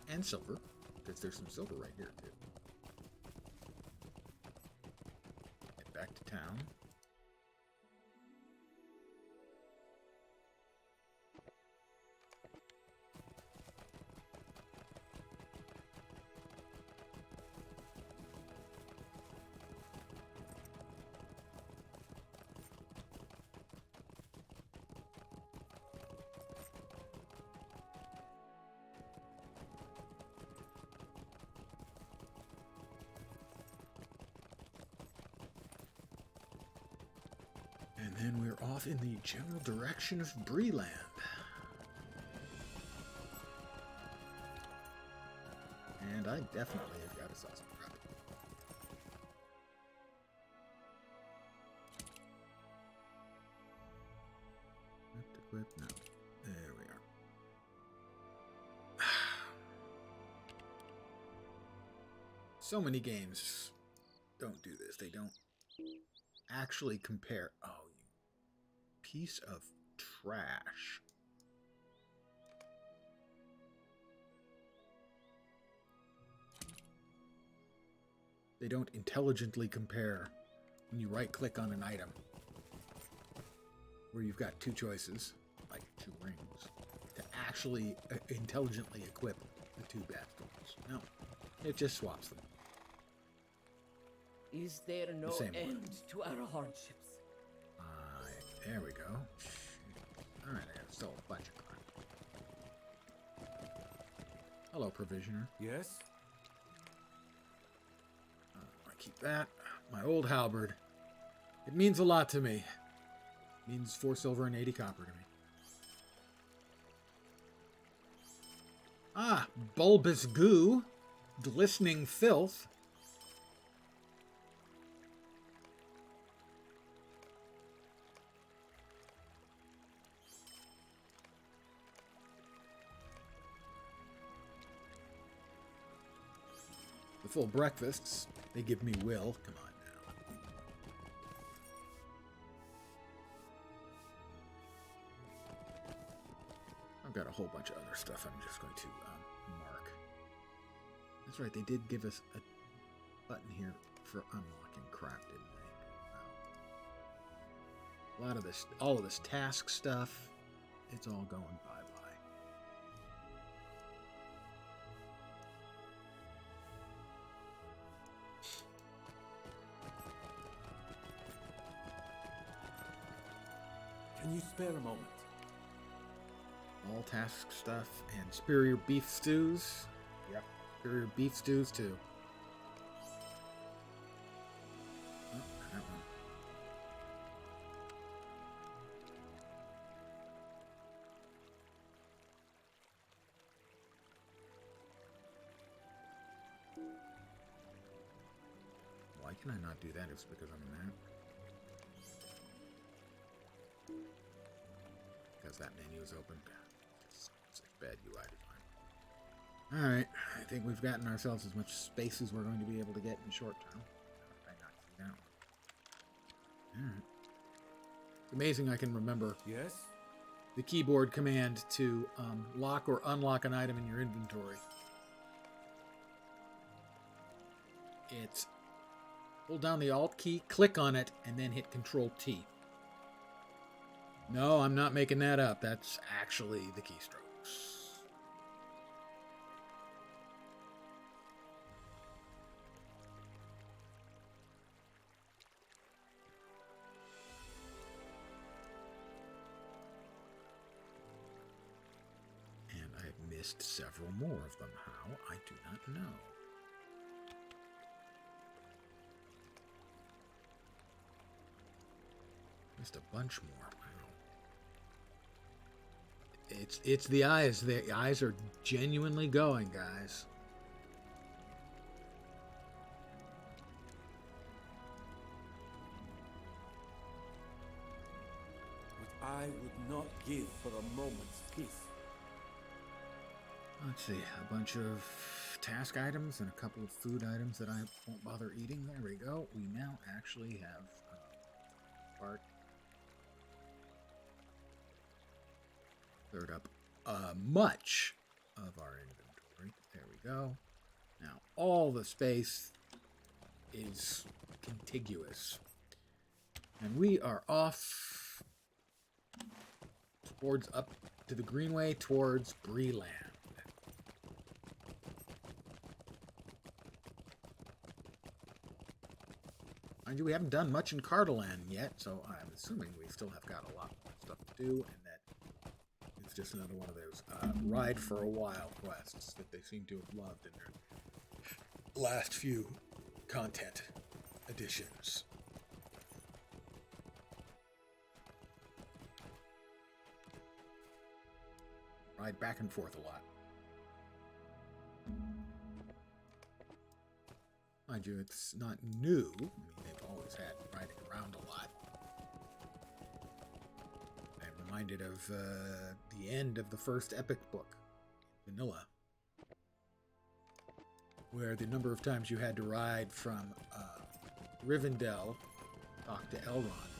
And silver, because there's some silver right here, too. Get back to town. And then we're off in the general direction of Breeland. And I definitely have got a sausage wrap. Equip, no. There we are. So many games don't do this. They don't actually compare. Oh, you piece of trash. They don't intelligently compare when you right click on an item where you've got 2 choices, like 2 rings, to actually intelligently equip the 2 best ones. No, it just swaps them. Is there no end to our hardships? There we go. Alright, I have still a bunch of crime. Hello, Provisioner. Yes? keep that. My old halberd. It means a lot to me. It means 4 silver and 80 copper to me. Ah, bulbous goo. Glistening filth. The full breakfasts, they give me will. Come on now. I've got a whole bunch of other stuff I'm just going to mark. That's right, they did give us a button here for unlocking crap, didn't they? Wow. A lot of this, all of this task stuff, it's all going bye-bye. Can you spare a moment? All task stuff and superior beef stews. Yep. Superior beef stews too. Oh, that one. Why can I not do that? It's because I'm a map. Because that menu is open. It's bad UI design. Alright, I think we've gotten ourselves as much space as we're going to be able to get in short term. I not see that one. Alright. It's amazing I can remember Yes? the keyboard command to lock or unlock an item in your inventory. It's hold down the Alt key, click on it, and then hit Control T. No, I'm not making that up. That's actually the keystrokes. And I've missed several more of them. How? I do not know. Missed a bunch more. It's the eyes. The eyes are genuinely going, guys. What I would not give for a moment's peace. Let's see, a bunch of task items and a couple of food items that I won't bother eating. There we go. We now actually have part. Cleared up much of our inventory. There we go. Now all the space is contiguous. And we are off towards up to the Greenway towards Breeland. Mind you, we haven't done much in Cardolan yet, so I'm assuming we still have got a lot more stuff to do, and that it's just another one of those ride for a while quests that they seem to have loved in their last few content editions. Ride back and forth a lot. Mind you, it's not new. I mean, they've always had riding around a lot. I'm reminded of the end of the first epic book, Vanilla, where the number of times you had to ride from Rivendell, talk to Elrond,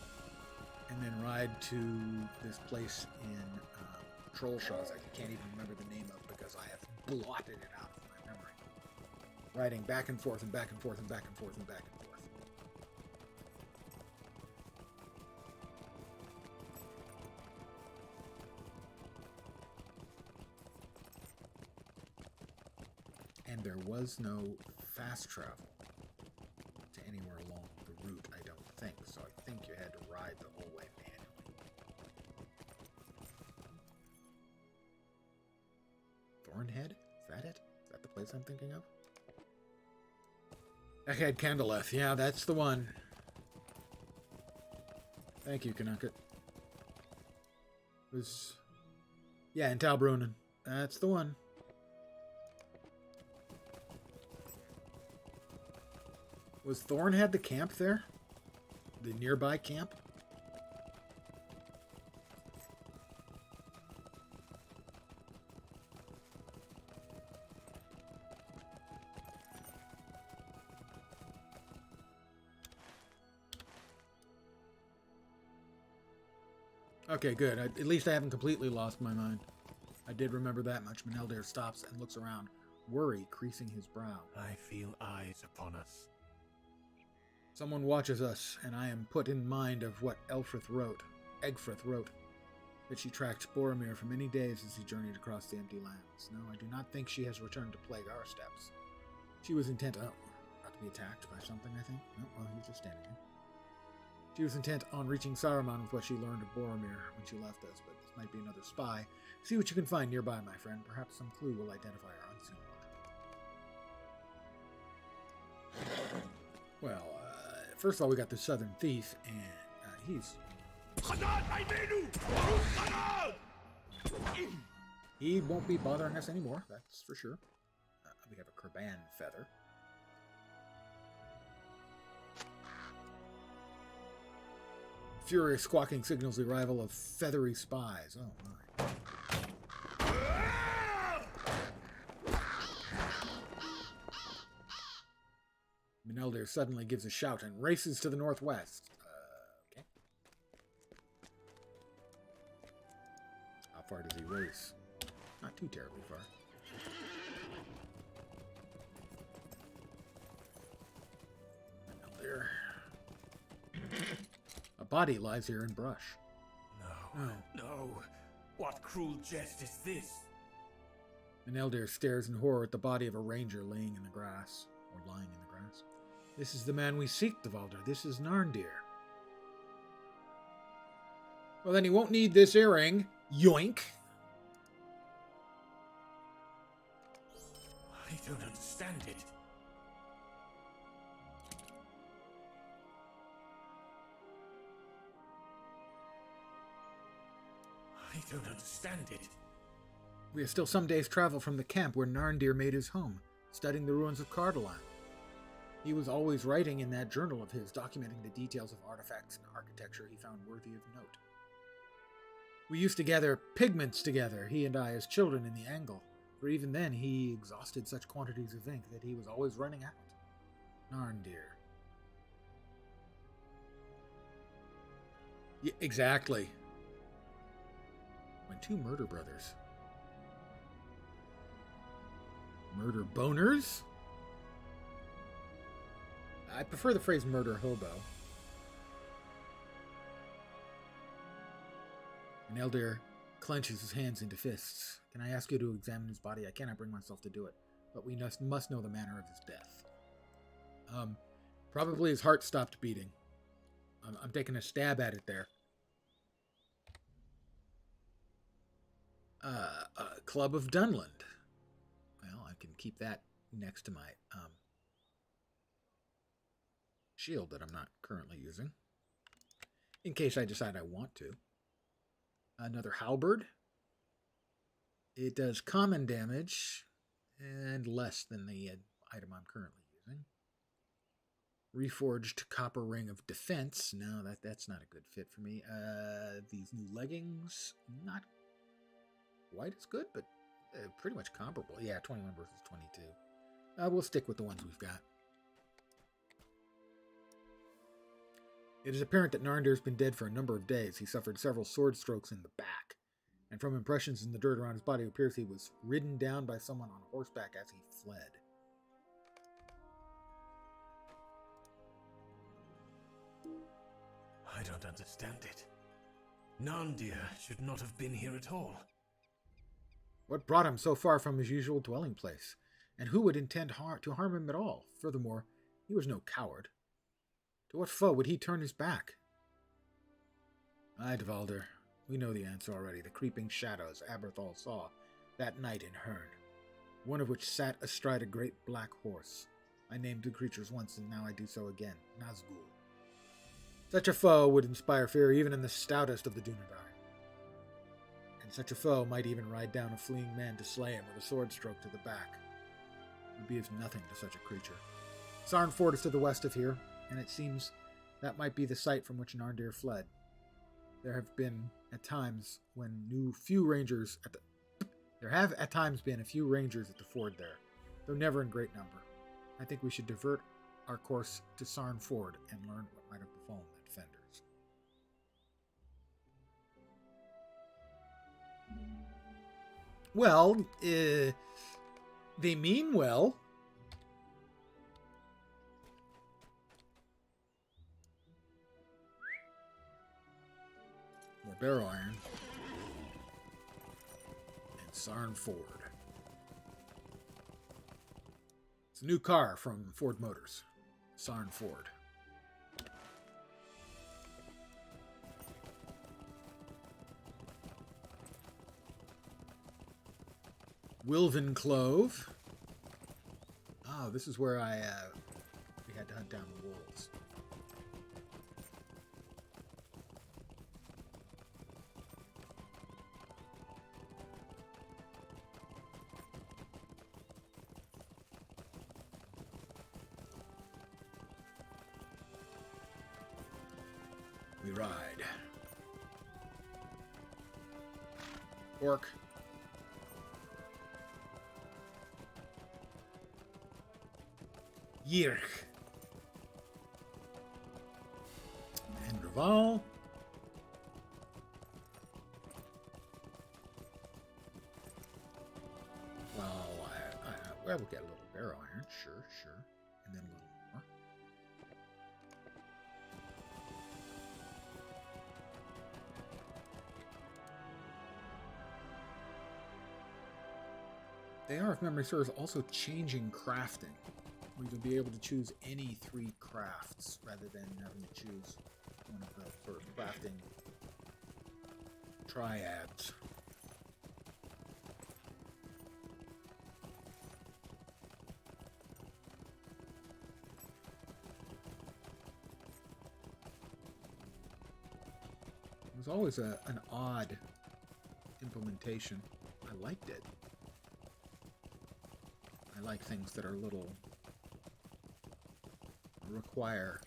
and then ride to this place in Trollshaws I can't even remember the name of because I have blotted it out of my memory. Riding back and forth and back and forth and back and forth and back and forth. And there was no fast travel to anywhere along the route, I don't think. So I think you had to ride the whole way manually. Thornhead? Is that it? Is that the place I'm thinking of? Egghead Candleth. Yeah, that's the one. Thank you, Kanukit. Yeah, in Talbrunnen. That's the one. Was Thornhead the camp there? The nearby camp? Okay, good. At least I haven't completely lost my mind. I did remember that much. Meneldir stops and looks around, worry creasing his brow. I feel eyes upon us. Someone watches us, and I am put in mind of what Egfrith wrote, that she tracked Boromir for many days as he journeyed across the empty lands. No, I do not think she has returned to plague our steps. She was intent not to be attacked by something, I think. No, well, he's just standing here. She was intent on reaching Saruman with what she learned of Boromir when she left us, but this might be another spy. See what you can find nearby, my friend. Perhaps some clue will identify our unseen one. Well, first of all, we got the Southern Thief, and he won't be bothering us anymore, that's for sure. We have a Kerban feather. Furious squawking signals the arrival of feathery spies. Oh my. Meneldir suddenly gives a shout and races to the northwest. Okay. How far does he race? Not too terribly far. Meneldir. A body lies here in brush. No. What cruel jest is this? Meneldir stares in horror at the body of a ranger laying in the grass, or lying in the grass. This is the man we seek, Devalder. This is Narndir. Well, then he won't need this earring. Yoink! I don't understand it. I don't understand it. We are still some days' travel from the camp where Narndir made his home, studying the ruins of Cardolan. He was always writing in that journal of his, documenting the details of artifacts and architecture he found worthy of note. We used to gather pigments together, he and I, as children in the Angle, for even then he exhausted such quantities of ink that he was always running out. Narndir. Yeah, exactly. When two murder brothers. Murder boners? I prefer the phrase murder hobo. Meneldir clenches his hands into fists. Can I ask you to examine his body? I cannot bring myself to do it, but we must know the manner of his death. Probably his heart stopped beating. I'm taking a stab at it there. Club of Dunland. Well, I can keep that next to my shield that I'm not currently using, in case I decide I want to. Another halberd. It does common damage and less than the item I'm currently using. Reforged copper ring of defense. No, that's not a good fit for me. These new leggings, not quite as good, but pretty much comparable. Yeah, 21 versus 22. We'll stick with the ones we've got. It is apparent that Narndir's been dead for a number of days. He suffered several sword strokes in the back, and from impressions in the dirt around his body, it appears he was ridden down by someone on horseback as he fled. I don't understand it. Narndir should not have been here at all. What brought him so far from his usual dwelling place? And who would intend to harm him at all? Furthermore, he was no coward. To what foe would he turn his back? Aye, Devalder, we know the answer already. The creeping shadows Aberthal saw that night in Herne, one of which sat astride a great black horse. I named the creatures once, and now I do so again. Nazgul. Such a foe would inspire fear even in the stoutest of the Dunedain. And such a foe might even ride down a fleeing man to slay him with a sword stroke to the back. It would be as nothing to such a creature. Sarn Ford is to the west of here, and it seems that might be the site from which Narndir fled. There have been at times when few rangers at the There have at times been a few rangers at the ford there, though never in great number. I think we should divert our course to Sarn Ford and learn what might have befallen the defenders. Well, they mean well. More barrow iron. And Sarn Ford. It's a new car from Ford Motors. Sarn Ford. Wilven Clove. Oh, this is where we had to hunt down the wolves. We ride. Orc. Yirk. And Raval. Well, we'll get a little barrow iron, sure. And then a little more. They are, if memory serves, also changing crafting. We will be able to choose any 3 crafts rather than having to choose one of the sort of crafting triads. It was always an odd implementation. I liked it. I like things that are little... require,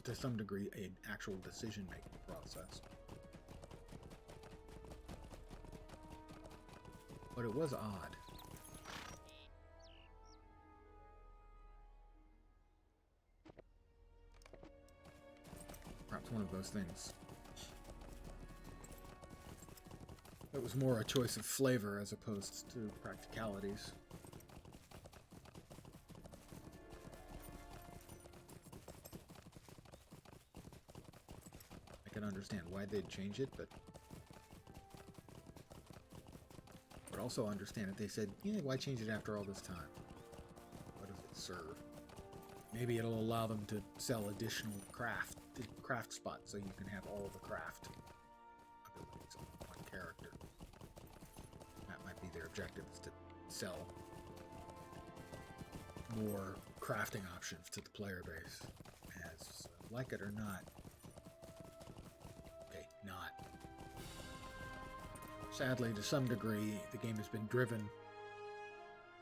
to some degree, an actual decision-making process. But it was odd. Perhaps one of those things. It was more a choice of flavor as opposed to practicalities. I can understand why they'd change it, but also understand it. They said, yeah, why change it after all this time? What does it serve? Maybe it'll allow them to sell additional craft spots so you can have all the craft abilities on one character. That might be their objective, is to sell more crafting options to the player base. As like it or not. Okay, not. Sadly, to some degree, the game has been driven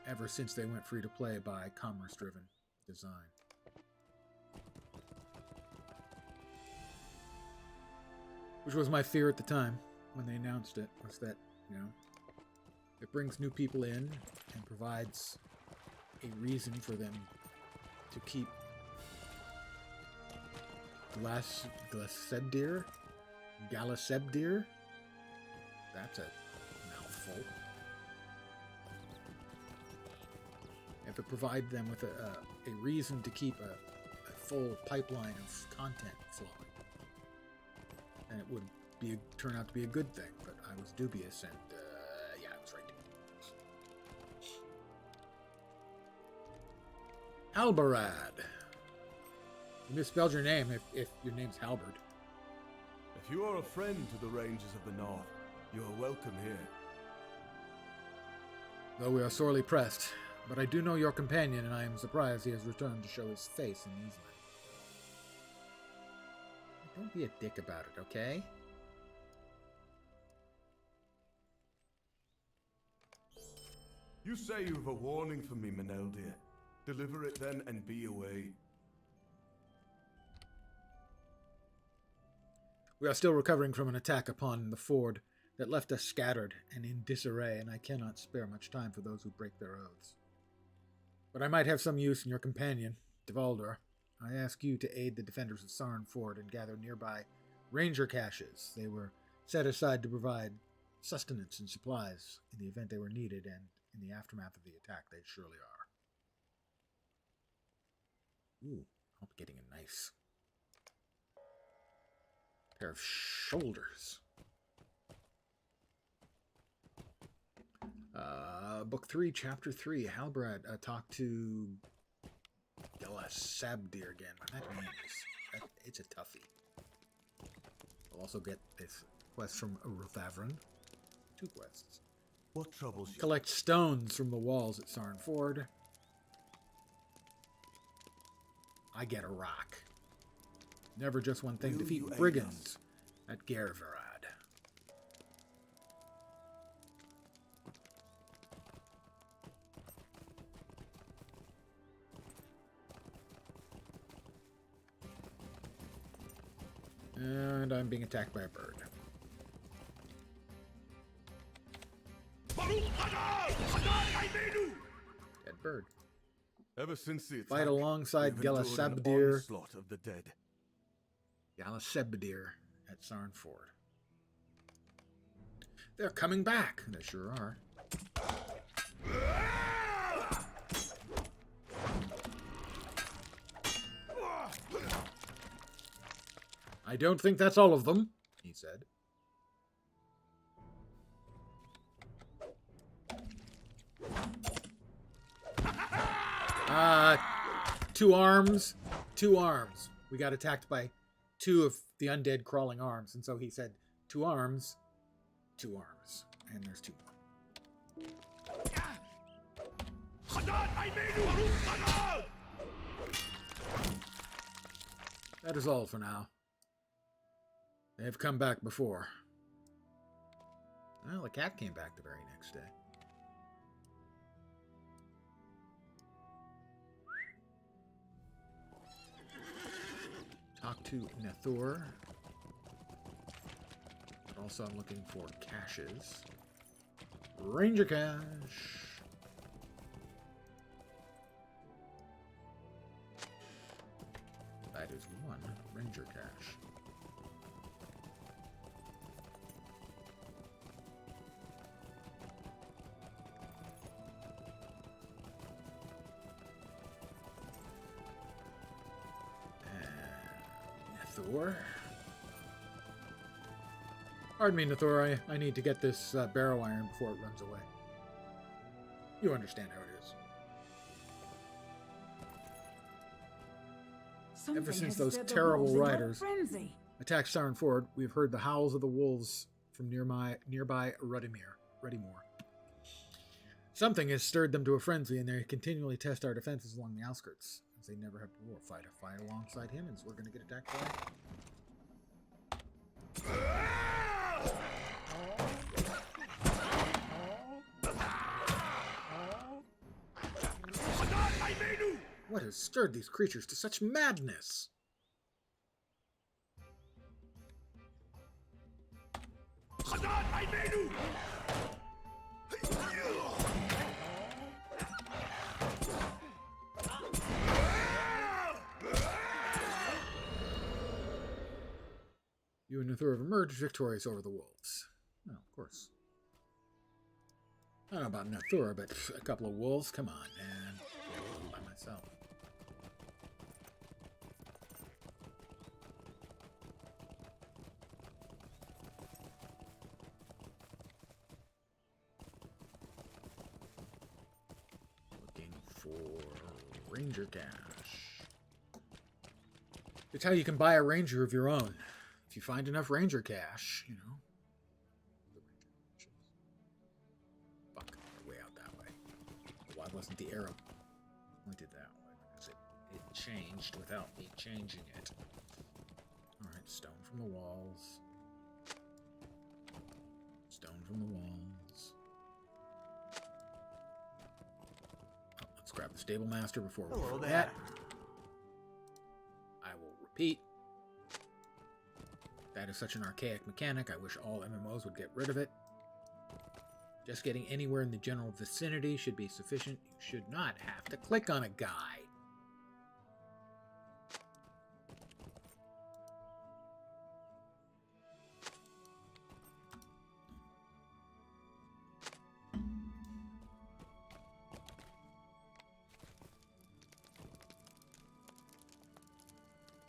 ever since they went free to play by commerce-driven design. Which was my fear at the time when they announced it, was that, you know, it brings new people in and provides a reason for them to keep Galasebdir? That's a mouthful. You have to provide them with a reason to keep a full pipeline of content flowing. And it would turn out to be a good thing, but I was dubious, and yeah, I was right. Albarad. You misspelled your name if your name's Halberd. If you are a friend to the Rangers of the North, you are welcome here. Though we are sorely pressed, But I do know your companion, and I am surprised he has returned to show his face in these lands. Don't be a dick about it, okay? You say you have a warning for me, Manel dear. Deliver it then and be away. We are still recovering from an attack upon the ford that left us scattered and in disarray, and I cannot spare much time for those who break their oaths. But I might have some use in your companion, Devaldor. I ask you to aid the defenders of Sarn Ford and gather nearby ranger caches. They were set aside to provide sustenance and supplies in the event they were needed, and in the aftermath of the attack, they surely are. Ooh, I'll be getting a nice pair of shoulders. Book 3, Chapter 3, Halbrad, talk to Sabdir again. That name is, it's a toughie. We'll also get this quest from Ruthavran. 2 quests. What troubles you? Collect stones from the walls at Sarn Ford. I get a rock. Never just one thing. Defeat brigands at Gerverad. And I'm being attacked by a bird. Dead bird. Ever since the attack, Fight alongside we've endured an Galasabdir. onslaught of the dead. Galasabdir at Sarn Ford. They're coming back. They sure are. I don't think that's all of them, he said. Two arms. We got attacked by 2 of the undead crawling arms, and so he said, 2 arms, and there's 2 more. That is all for now. They have come back before. Well, the cat came back the very next day. Talk to Nethor. But also I'm looking for caches. Ranger cache. That is 1 ranger cache. Nethor. Pardon me, Nethor. I need to get this barrow iron before it runs away. You understand how it is. Something Ever since has those stirred the terrible wolves into a riders frenzy. attacked Sarn Ford, we've heard the howls of the wolves from nearby Ruddymere. Something has stirred them to a frenzy, and they continually test our defenses along the outskirts, as they never have before. Fight alongside him, and so we're going to get attacked by. What has stirred these creatures to such madness? You and Nethor have emerged victorious over the wolves. Well, of course. I don't know about Nethor, but a couple of wolves? Come on, man. By myself. Looking for Ranger Cache. It's how you can buy a Ranger of your own. If you find enough Ranger Cache, you know. Fuck, way out that way. Why wasn't the arrow pointed that way, because it changed without me changing it. Alright, stone from the walls. Stone from the walls. Oh, let's grab the stable master before we forget. I will repeat. That is such an archaic mechanic. I wish all MMOs would get rid of it. Just getting anywhere in the general vicinity should be sufficient. You should not have to click on a guy.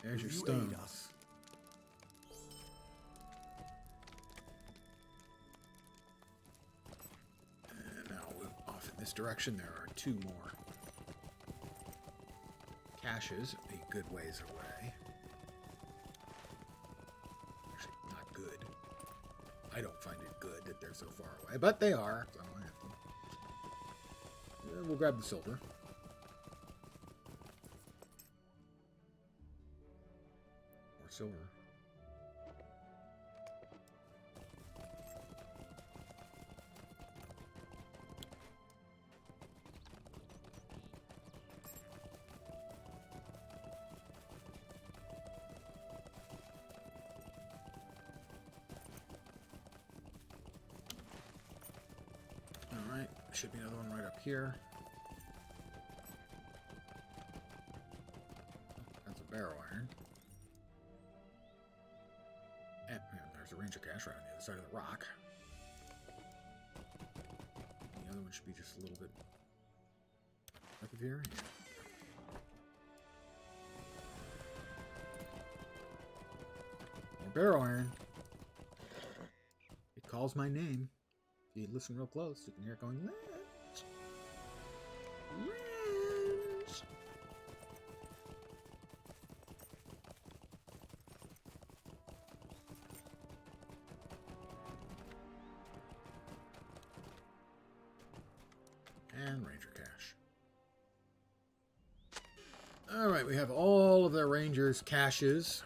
There's your stones. And now off in this direction, there are 2 more caches, a good ways away. Actually, not good. I don't find it good that they're so far away, but they are, so I have to. We'll grab the silver. Silver. All right, should be another one right up here. That's a barrow iron. And there's a ranger cache right on the other side of the rock. The other one should be just a little bit north of here. More barrow iron. It calls my name. If you listen real close, you can hear it going, Lance! Lance! And ranger cache. Alright, we have all of the rangers' caches.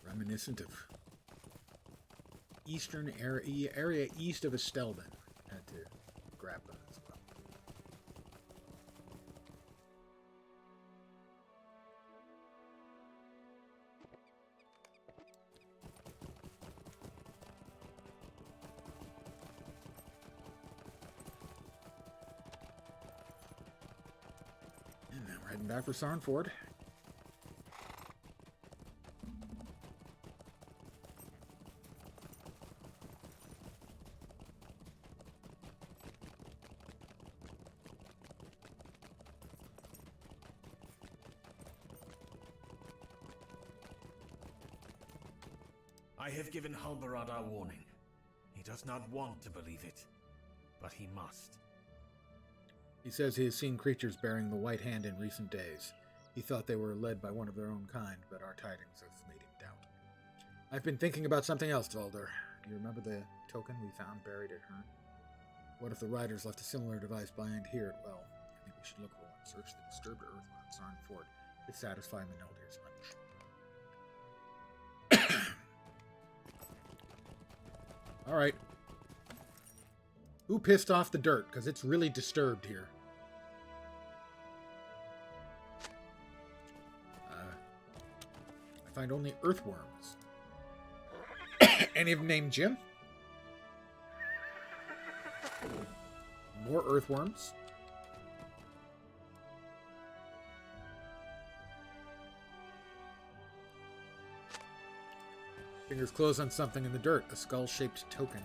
Reminiscent of eastern area east of Estelden. Had to grab them as well. And now we're heading back for Sarnford. I have given Halbarad our warning. He does not want to believe it, but he must. He says he has seen creatures bearing the White Hand in recent days. He thought they were led by one of their own kind, but our tidings have made him doubt. I've been thinking about something else, Valder. Do you remember the token we found buried at Hern? What if the riders left a similar device behind here? Well, I think we should look for one. Search the disturbed earth on Sarnford to satisfy Meneldir's hunch. Alright. Who pissed off the dirt? Because it's really disturbed here. I find only earthworms. Any of them named Jim? More earthworms. Fingers closed on something in the dirt. A skull-shaped token.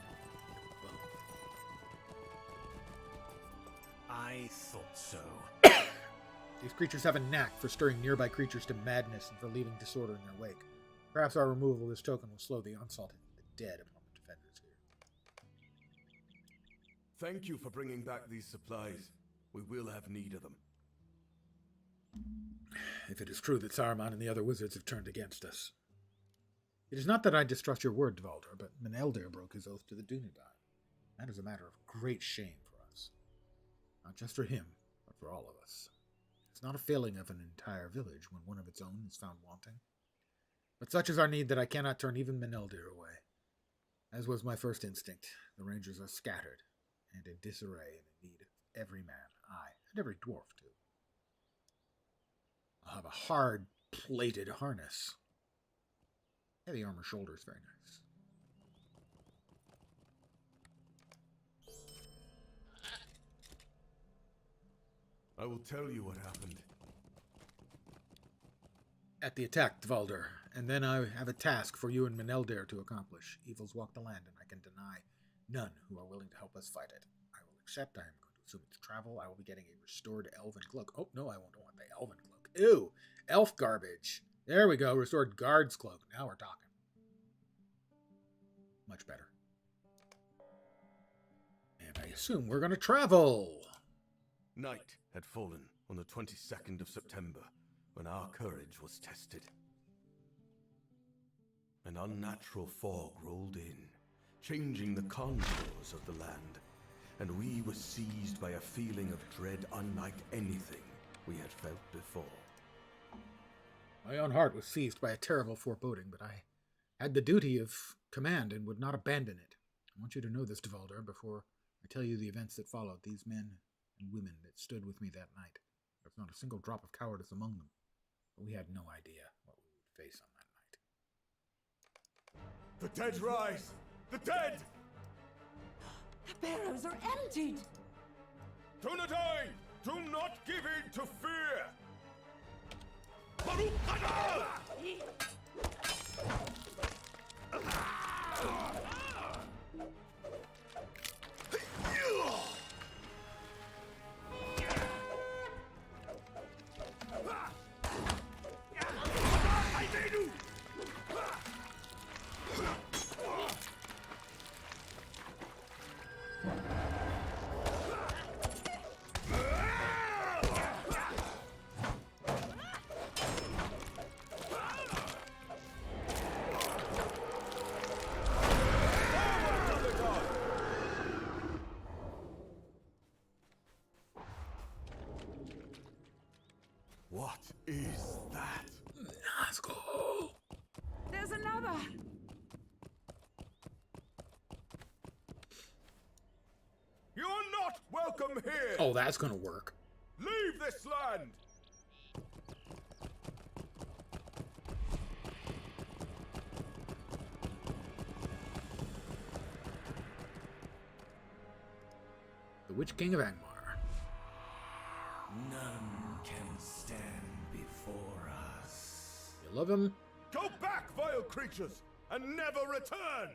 I thought so. These creatures have a knack for stirring nearby creatures to madness and for leaving disorder in their wake. Perhaps our removal of this token will slow the onslaught of the dead upon the defenders here. Thank you for bringing back these supplies. We will have need of them. If it is true that Saruman and the other wizards have turned against us. It is not that I distrust your word, Dvalder, but Meneldir broke his oath to the Dunedain. That is a matter of great shame for us. Not just for him, but for all of us. It's not a failing of an entire village when one of its own is found wanting. But such is our need that I cannot turn even Meneldir away. As was my first instinct, the Rangers are scattered and in disarray and in need of every man, aye, and every dwarf, too. I'll have a hard, plated harness. Heavy armor shoulders, very nice. I will tell you what happened. At the attack, Dvalder, and then I have a task for you and Meneldir to accomplish. Evils walk the land, and I can deny none who are willing to help us fight it. I will accept. I am going to assume it's travel. I will be getting a restored elven cloak. Oh, no, I won't want the elven cloak. Ew, elf garbage. There we go, restored guard's cloak. Now we're talking. Much better. And I assume we're going to travel. Night had fallen on the 22nd of September when our courage was tested. An unnatural fog rolled in, changing the contours of the land, and we were seized by a feeling of dread unlike anything we had felt before. My own heart was seized by a terrible foreboding, but I had the duty of command and would not abandon it. I want you to know this, Dvalder, before I tell you the events that followed. These men and women that stood with me that night. There was not a single drop of cowardice among them, but we had no idea what we would face on that night. The dead rise! The dead! The barrows are emptied! Dunedain, do not give in to fear! What is that? Nazgul! There's another! You are not welcome here! Oh, that's gonna work. Leave this land! The Witch King of Angmar. None can stand before us. You love him? Go back, vile creatures, and never return!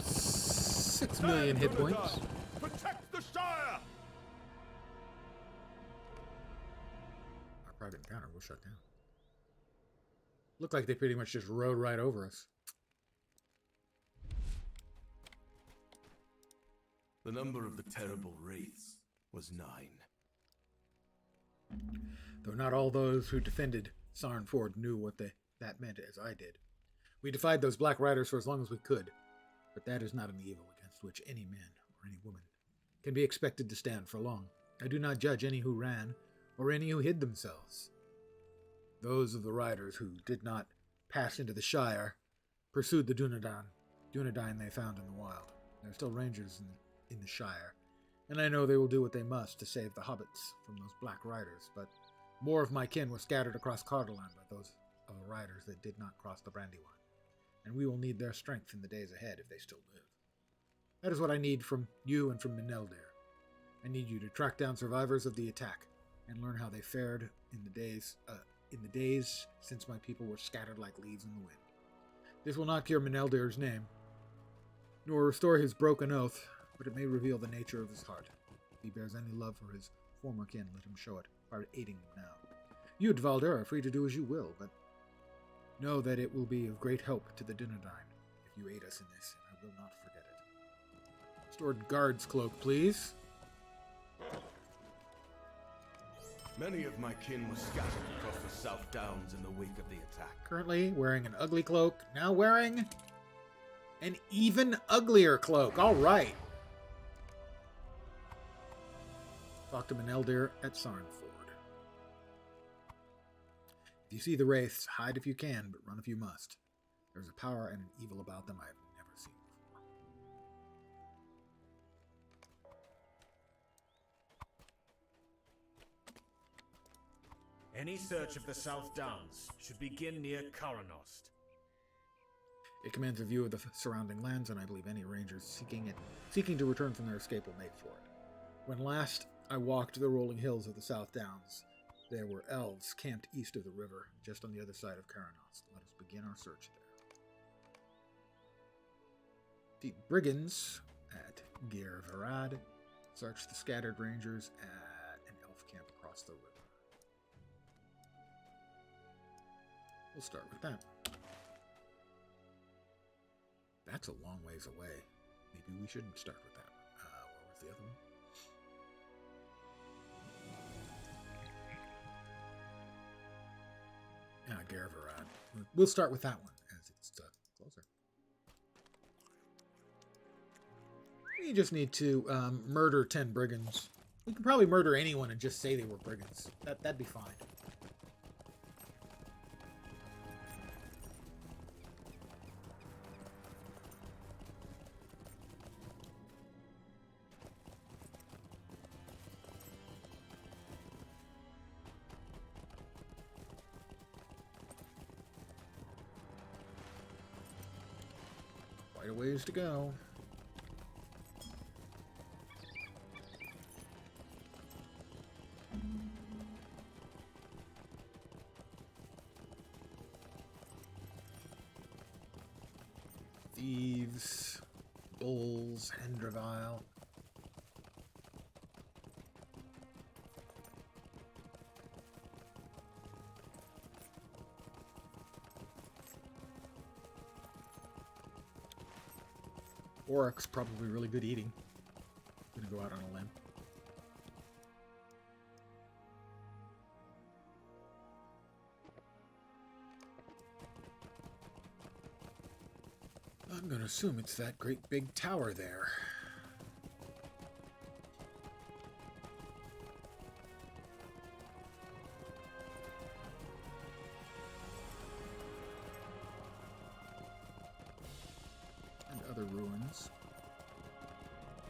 Six million hit points. Protect the Shire! Our private encounter will shut down. Looked like they pretty much just rode right over us. The number of the terrible wraiths was 9. Though not all those who defended Sarn Ford knew what that meant as I did. We defied those Black Riders for as long as we could, but that is not an evil against which any man or any woman can be expected to stand for long. I do not judge any who ran or any who hid themselves. Those of the riders who did not pass into the Shire pursued the Dunedain. Dunedain they found in the wild. There are still rangers in the Shire, and I know they will do what they must to save the hobbits from those Black Riders, but more of my kin were scattered across Cardolan by those of the riders that did not cross the Brandywine, and we will need their strength in the days ahead if they still live. That is what I need from you and from Meneldir. I need you to track down survivors of the attack and learn how they fared in the days since my people were scattered like leaves in the wind. This will not cure Meneldir's name, nor restore his broken oath, but it may reveal the nature of his heart. If he bears any love for his former kin, let him show it by aiding them now. You, Dvalder, are free to do as you will, but know that it will be of great help to the Dunedain if you aid us in this, and I will not forget it. Restored guard's cloak, please. Many of my kin were scattered across the South Downs in the wake of the attack. Currently wearing an ugly cloak, now wearing an even uglier cloak. All right. Talk to Meneldir at Sarnford. If you see the wraiths, hide if you can, but run if you must. There's a power and an evil about them I have never seen before. Any search of the South Downs should begin near Karanost. It commands a view of the surrounding lands, and I believe any rangers seeking to return from their escape will make for it. When last I walked the rolling hills of the South Downs, there were elves camped east of the river, just on the other side of Karanost. Let us begin our search there. Defeat brigands at Gervarad. Search the scattered rangers at an elf camp across the river. We'll start with that. That's a long ways away. Maybe we shouldn't start with that. Where was the other one? Yeah, Gervarad. We'll start with that one as it's closer. We just need to murder 10 brigands. We can probably murder anyone and just say they were brigands. That'd be fine. Quite a ways to go. Thieves, bulls, Hendravile. Oryx, probably really good eating. I'm gonna go out on a limb. I'm gonna assume it's that great big tower there. And other ruins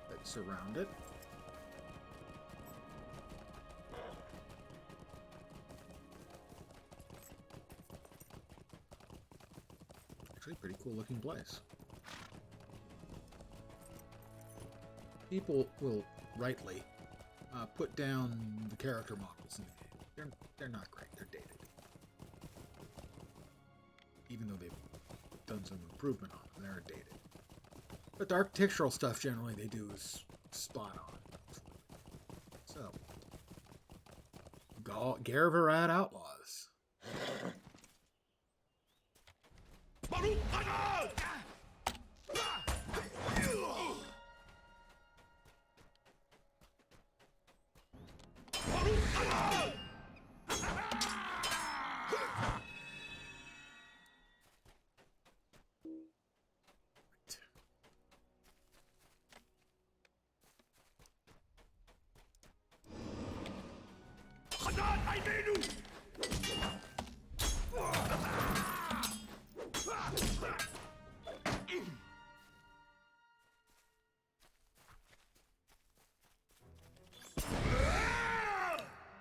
that surround it. Actually, pretty cool looking place. People will rightly put down the character models in the game. They're not great. They're dated. Even though they've done some improvement on them, they're dated. But the architectural stuff generally they do is spot on. So, Gervarad Outlaws.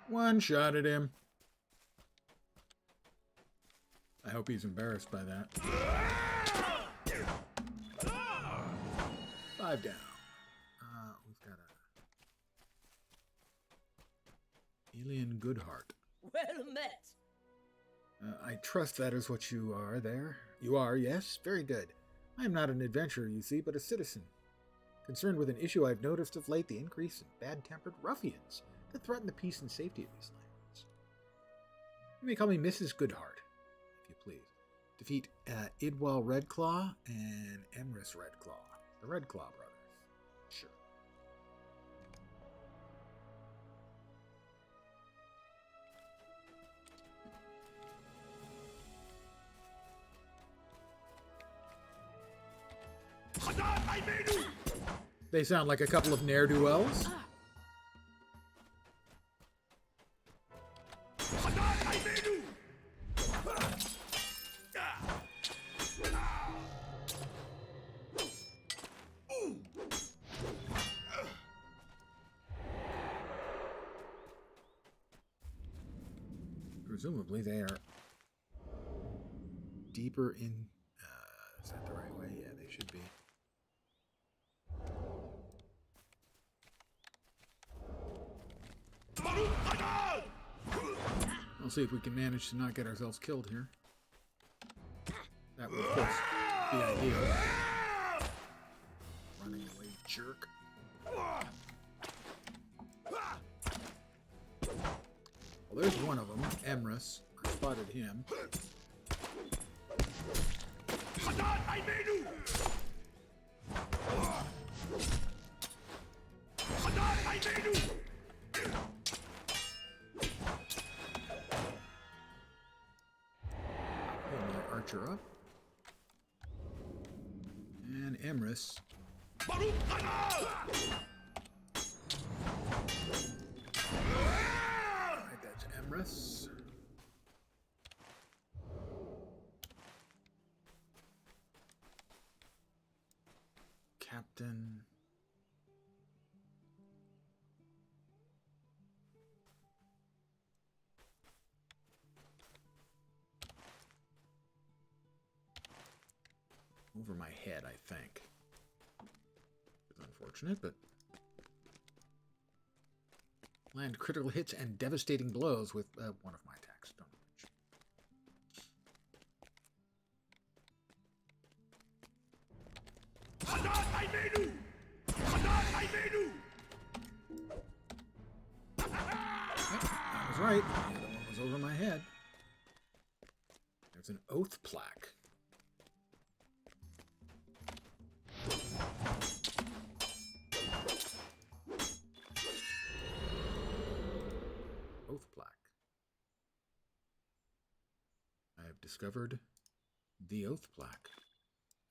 One shot at him. I hope he's embarrassed by that. 5 down. We've got a Alien Goodheart. Well met. I trust that is what you are there. You are, yes? Very good. I am not an adventurer, you see, but a citizen. Concerned with an issue I've noticed of late, the increase in bad-tempered ruffians that threaten the peace and safety of these lands. You may call me Mrs. Goodheart, if you please. Defeat Idwal Redclaw and Emrys Redclaw, the Redclaw brothers. Sure. They sound like a couple of ne'er-do-wells. Presumably they are deeper in... is that the right way? Yeah, they should be. We'll see if we can manage to not get ourselves killed here. That would, of course, be ideal. Running away, jerk. Well, there's one of them, Emrys. I spotted him. Pull my archer up. And Emrys. Right, that's Emrys. Captain. Over my head, I think. It's unfortunate, but... Land critical hits and devastating blows with one of my attacks. Don't mention. I was right. The other one was over my head. There's an oath plaque. Oath plaque. I have discovered the oath plaque.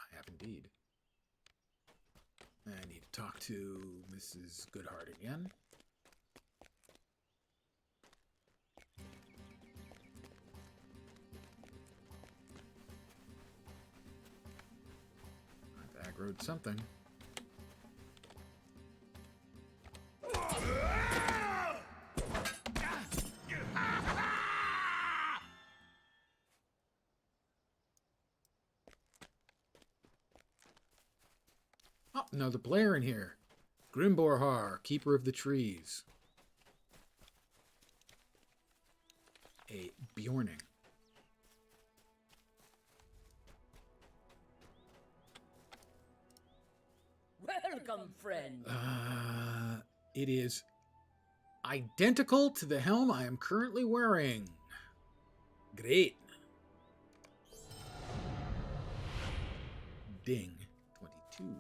I have indeed. I need to talk to Mrs. Goodhart again. I've aggroed something. Oh, another player in here. Grimborhar, Keeper of the Trees. A Bjorning. Welcome, friend. It is identical to the helm I am currently wearing. Great. Ding. 22.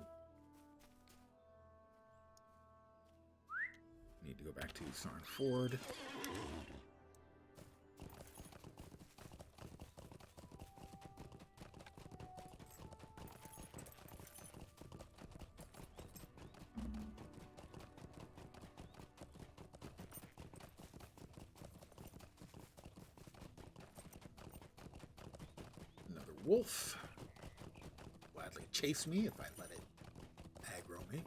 Need to go back to Sarn Ford. Another wolf. Gladly chase me if I let it aggro me.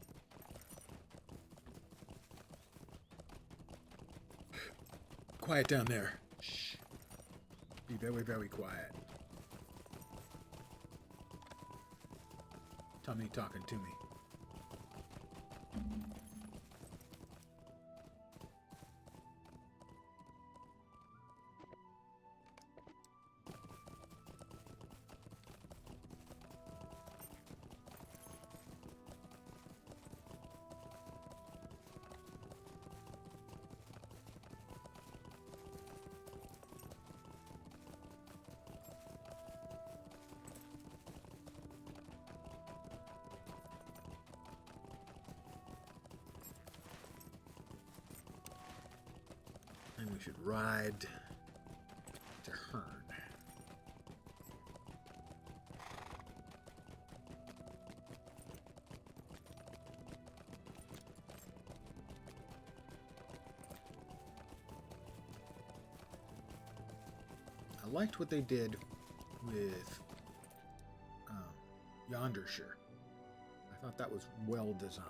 Quiet down there. Shh. Be very, very quiet. Tommy talking to me. And we should ride to Hearn. liked what they did with Yondershire. I thought that was well designed.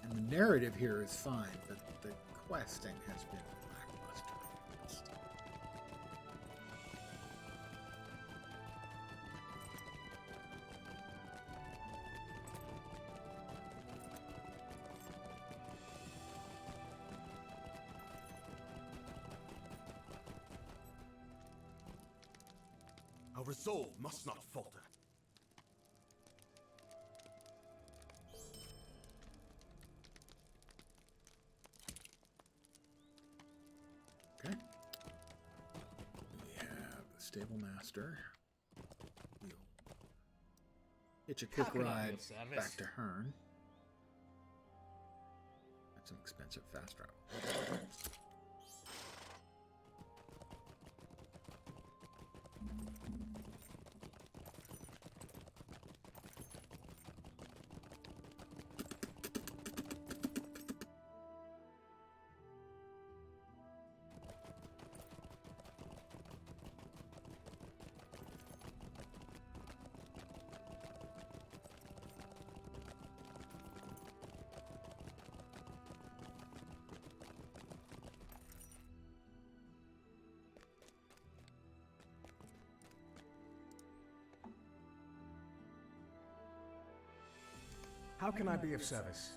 And the narrative here is fine, but the questing has been lackluster. Our resolve must not falter. Okay. We have the stable master. We'll hitch a quick How can I be ride of service? back to Hearn. That's some expensive fast travel. How can I be of service?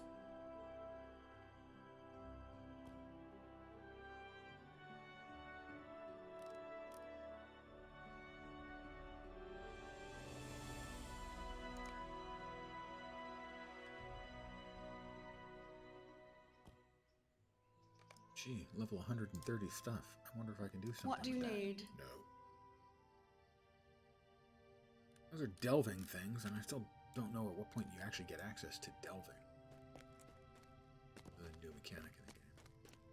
Gee, level 130 stuff. I wonder if I can do something. What do you with that. need? No. Those are delving things, and I still don't know at what point you actually get access to delving. The new mechanic in the game.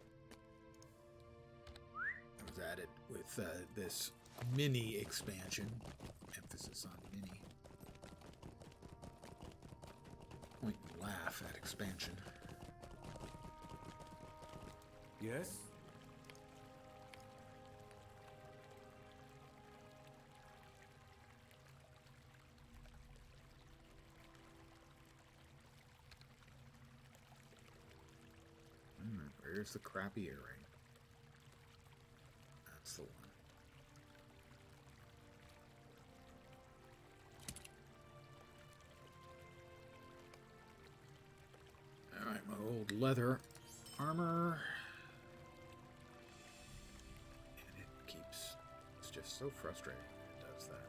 It was added with this mini expansion. Emphasis on mini. Point and laugh at expansion. Yes? Where's the crappy earring? That's the one. Alright, my old leather armor. And it keeps... It's just so frustrating when it does that.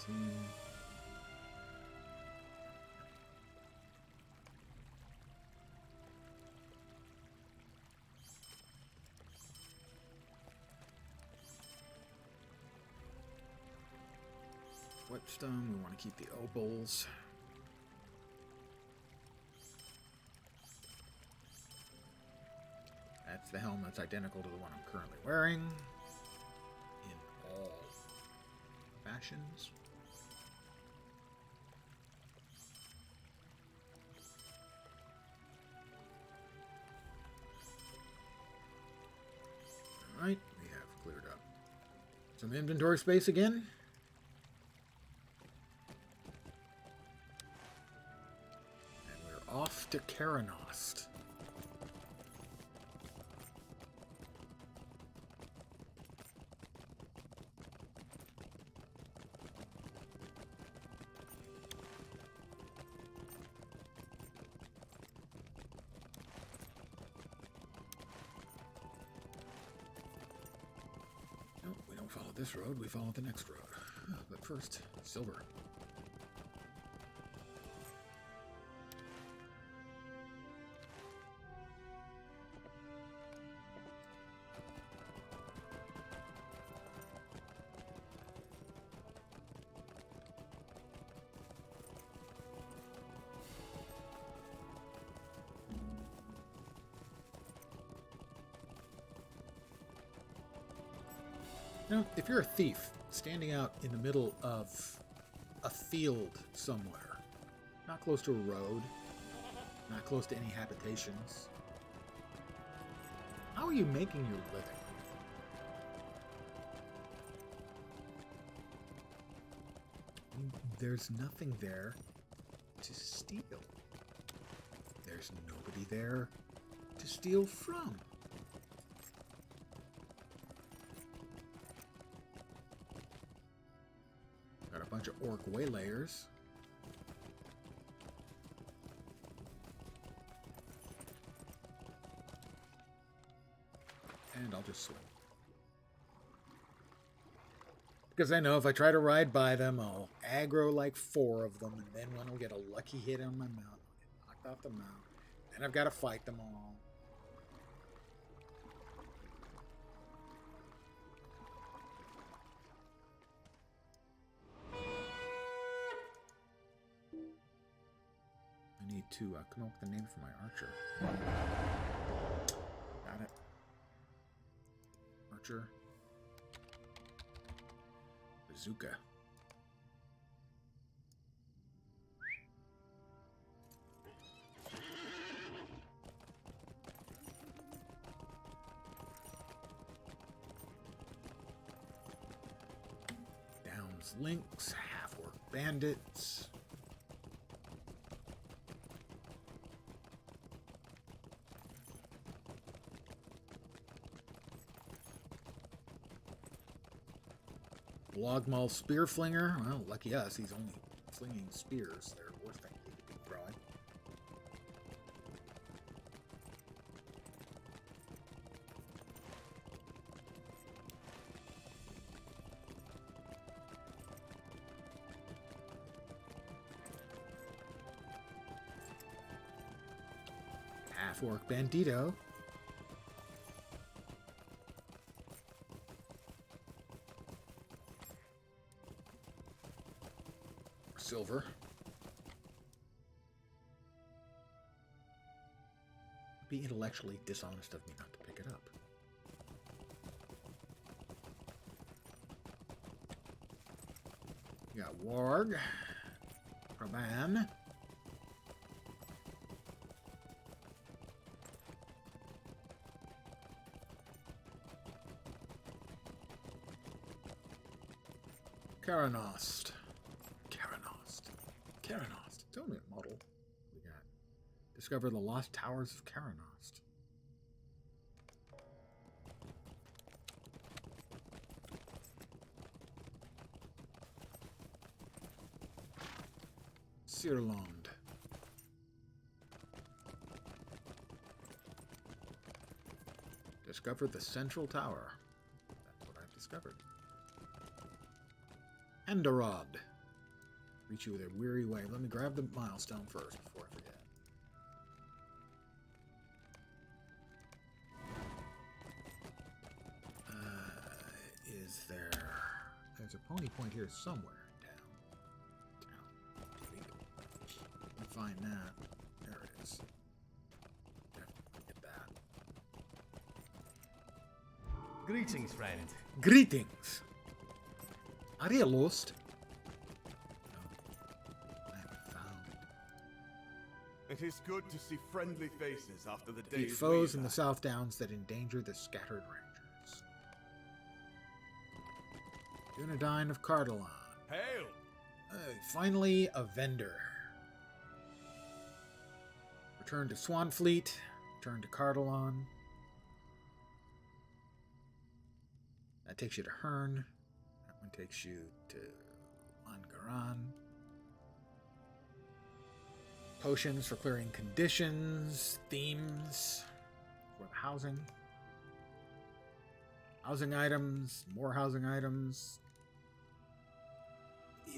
19. Whetstone, we want to keep the obols. That's the helm that's identical to the one I'm currently wearing. In all fashions. Alright, we have cleared up some inventory space again. Off to Karanost. Nope, we don't follow this road, we follow the next road. But first, silver. Now, if you're a thief standing out in the middle of a field somewhere, not close to a road, Not close to any habitations. How are you making your living? There's nothing there to steal. There's nobody there to steal from. Got a bunch of orc waylayers. And I'll just swing. Because I know if I try to ride by them, I'll aggro like 4 of them, and then one will get a lucky hit on my mount. I'll get knocked off the mount. Then I've got to fight them all. I need to come up with a name for my archer. Got it. Archer. Bazooka. Downs Lynx, half-orc bandits. Blogmaul Spearflinger. Well, lucky us, he's only flinging spears. They're worse than he could be throwing. Half-orc bandito. Silver. It'd be intellectually dishonest of me not to pick it up. You got Warg, Raban, Karanost. Karanost. Tell me what model we got. Discover the lost towers of Karanost. Sirlond. Discover the central tower. That's what I've discovered. Enderod. Reach you with a weary way. Let me grab the milestone first before I forget. Is there... There's a pony point here somewhere in town. Let me find that. There it is. Definitely get that. Greetings, friend. Greetings! Are you lost? It is good to see friendly faces after the Defeat days foes in we've the had. South Downs that endanger the scattered rangers. Dunedain of Cardolan. Hail! Finally, a vendor. Return to Swanfleet. Return to Cardolan. That takes you to Hearn. That one takes you to Angaran. Potions for clearing conditions, themes for the housing. Housing items, more housing items.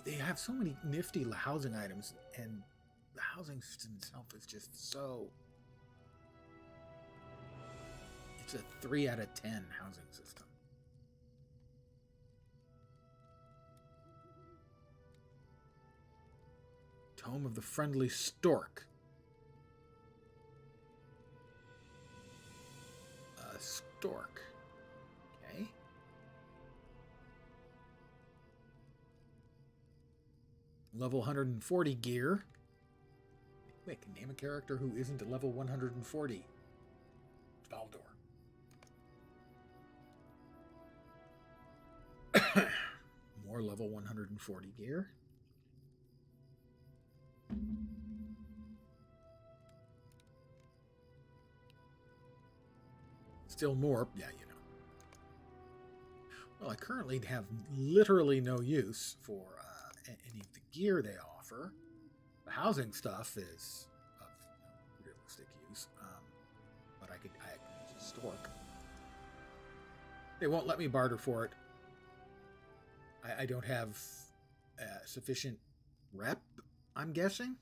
They have so many nifty housing items, and the housing system itself is just so... It's a 3 out of 10 housing system. Tome of the Friendly Stork. A stork. Okay. Level 140 gear. Wait, can name a character who isn't level 140. Valdor. More level 140 gear. Still more. Yeah, you know. Well, I currently have literally no use for any of the gear they offer. The housing stuff is of realistic use, but I could use a stork. They won't let me barter for it. I don't have sufficient rep, I'm guessing.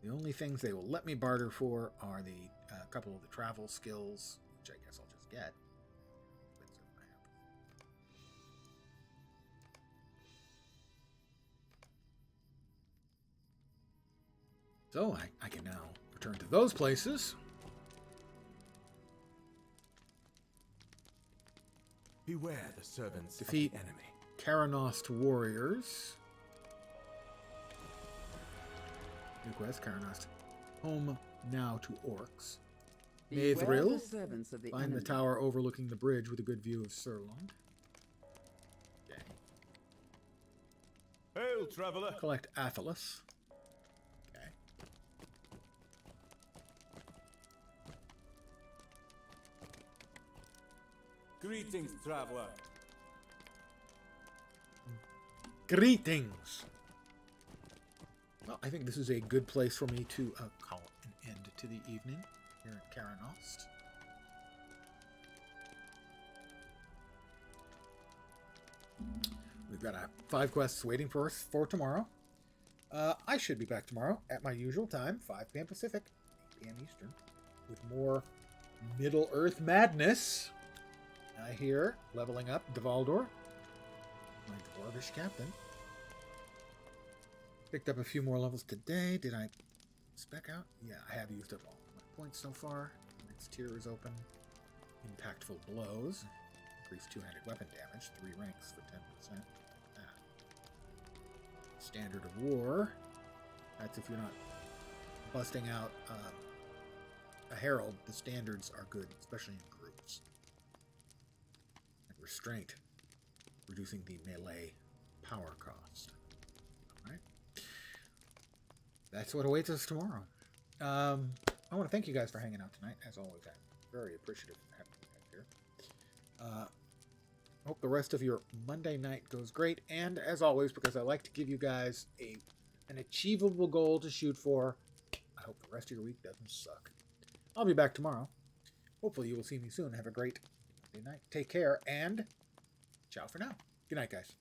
The only things they will let me barter for are the couple of the travel skills, which I guess I'll just get. So I can now return to those places. Beware the servants Defeat of the enemy. Karanost warriors. New quest, Karanost. Home now to orcs. Mathril. Find the tower overlooking the bridge with a good view of Surlund. Okay. Hail, traveler! Collect Athalas. Okay. Greetings, traveler. Greetings! Well, I think this is a good place for me to call an end to the evening here at Karanost. We've got 5 quests waiting for us for tomorrow. I should be back tomorrow at my usual time, 5 p.m. Pacific, 8 p.m. Eastern, with more Middle-earth madness. I hear leveling up Devaldor, my dwarvish captain. Picked up a few more levels today. Did I spec out? Yeah, I have used up all my points so far. Next tier is open. Impactful blows. Increased two-handed weapon damage. 3 ranks for 10%. Standard of war. That's if you're not busting out a herald. The standards are good, especially in groups. And restraint, reducing the melee power cost. Alright. That's what awaits us tomorrow. I want to thank you guys for hanging out tonight. As always, I'm very appreciative of having you guys here. Hope the rest of your Monday night goes great. And as always, because I like to give you guys an achievable goal to shoot for, I hope the rest of your week doesn't suck. I'll be back tomorrow. Hopefully you will see me soon. Have a great Monday night. Take care, and ciao for now. Good night, guys.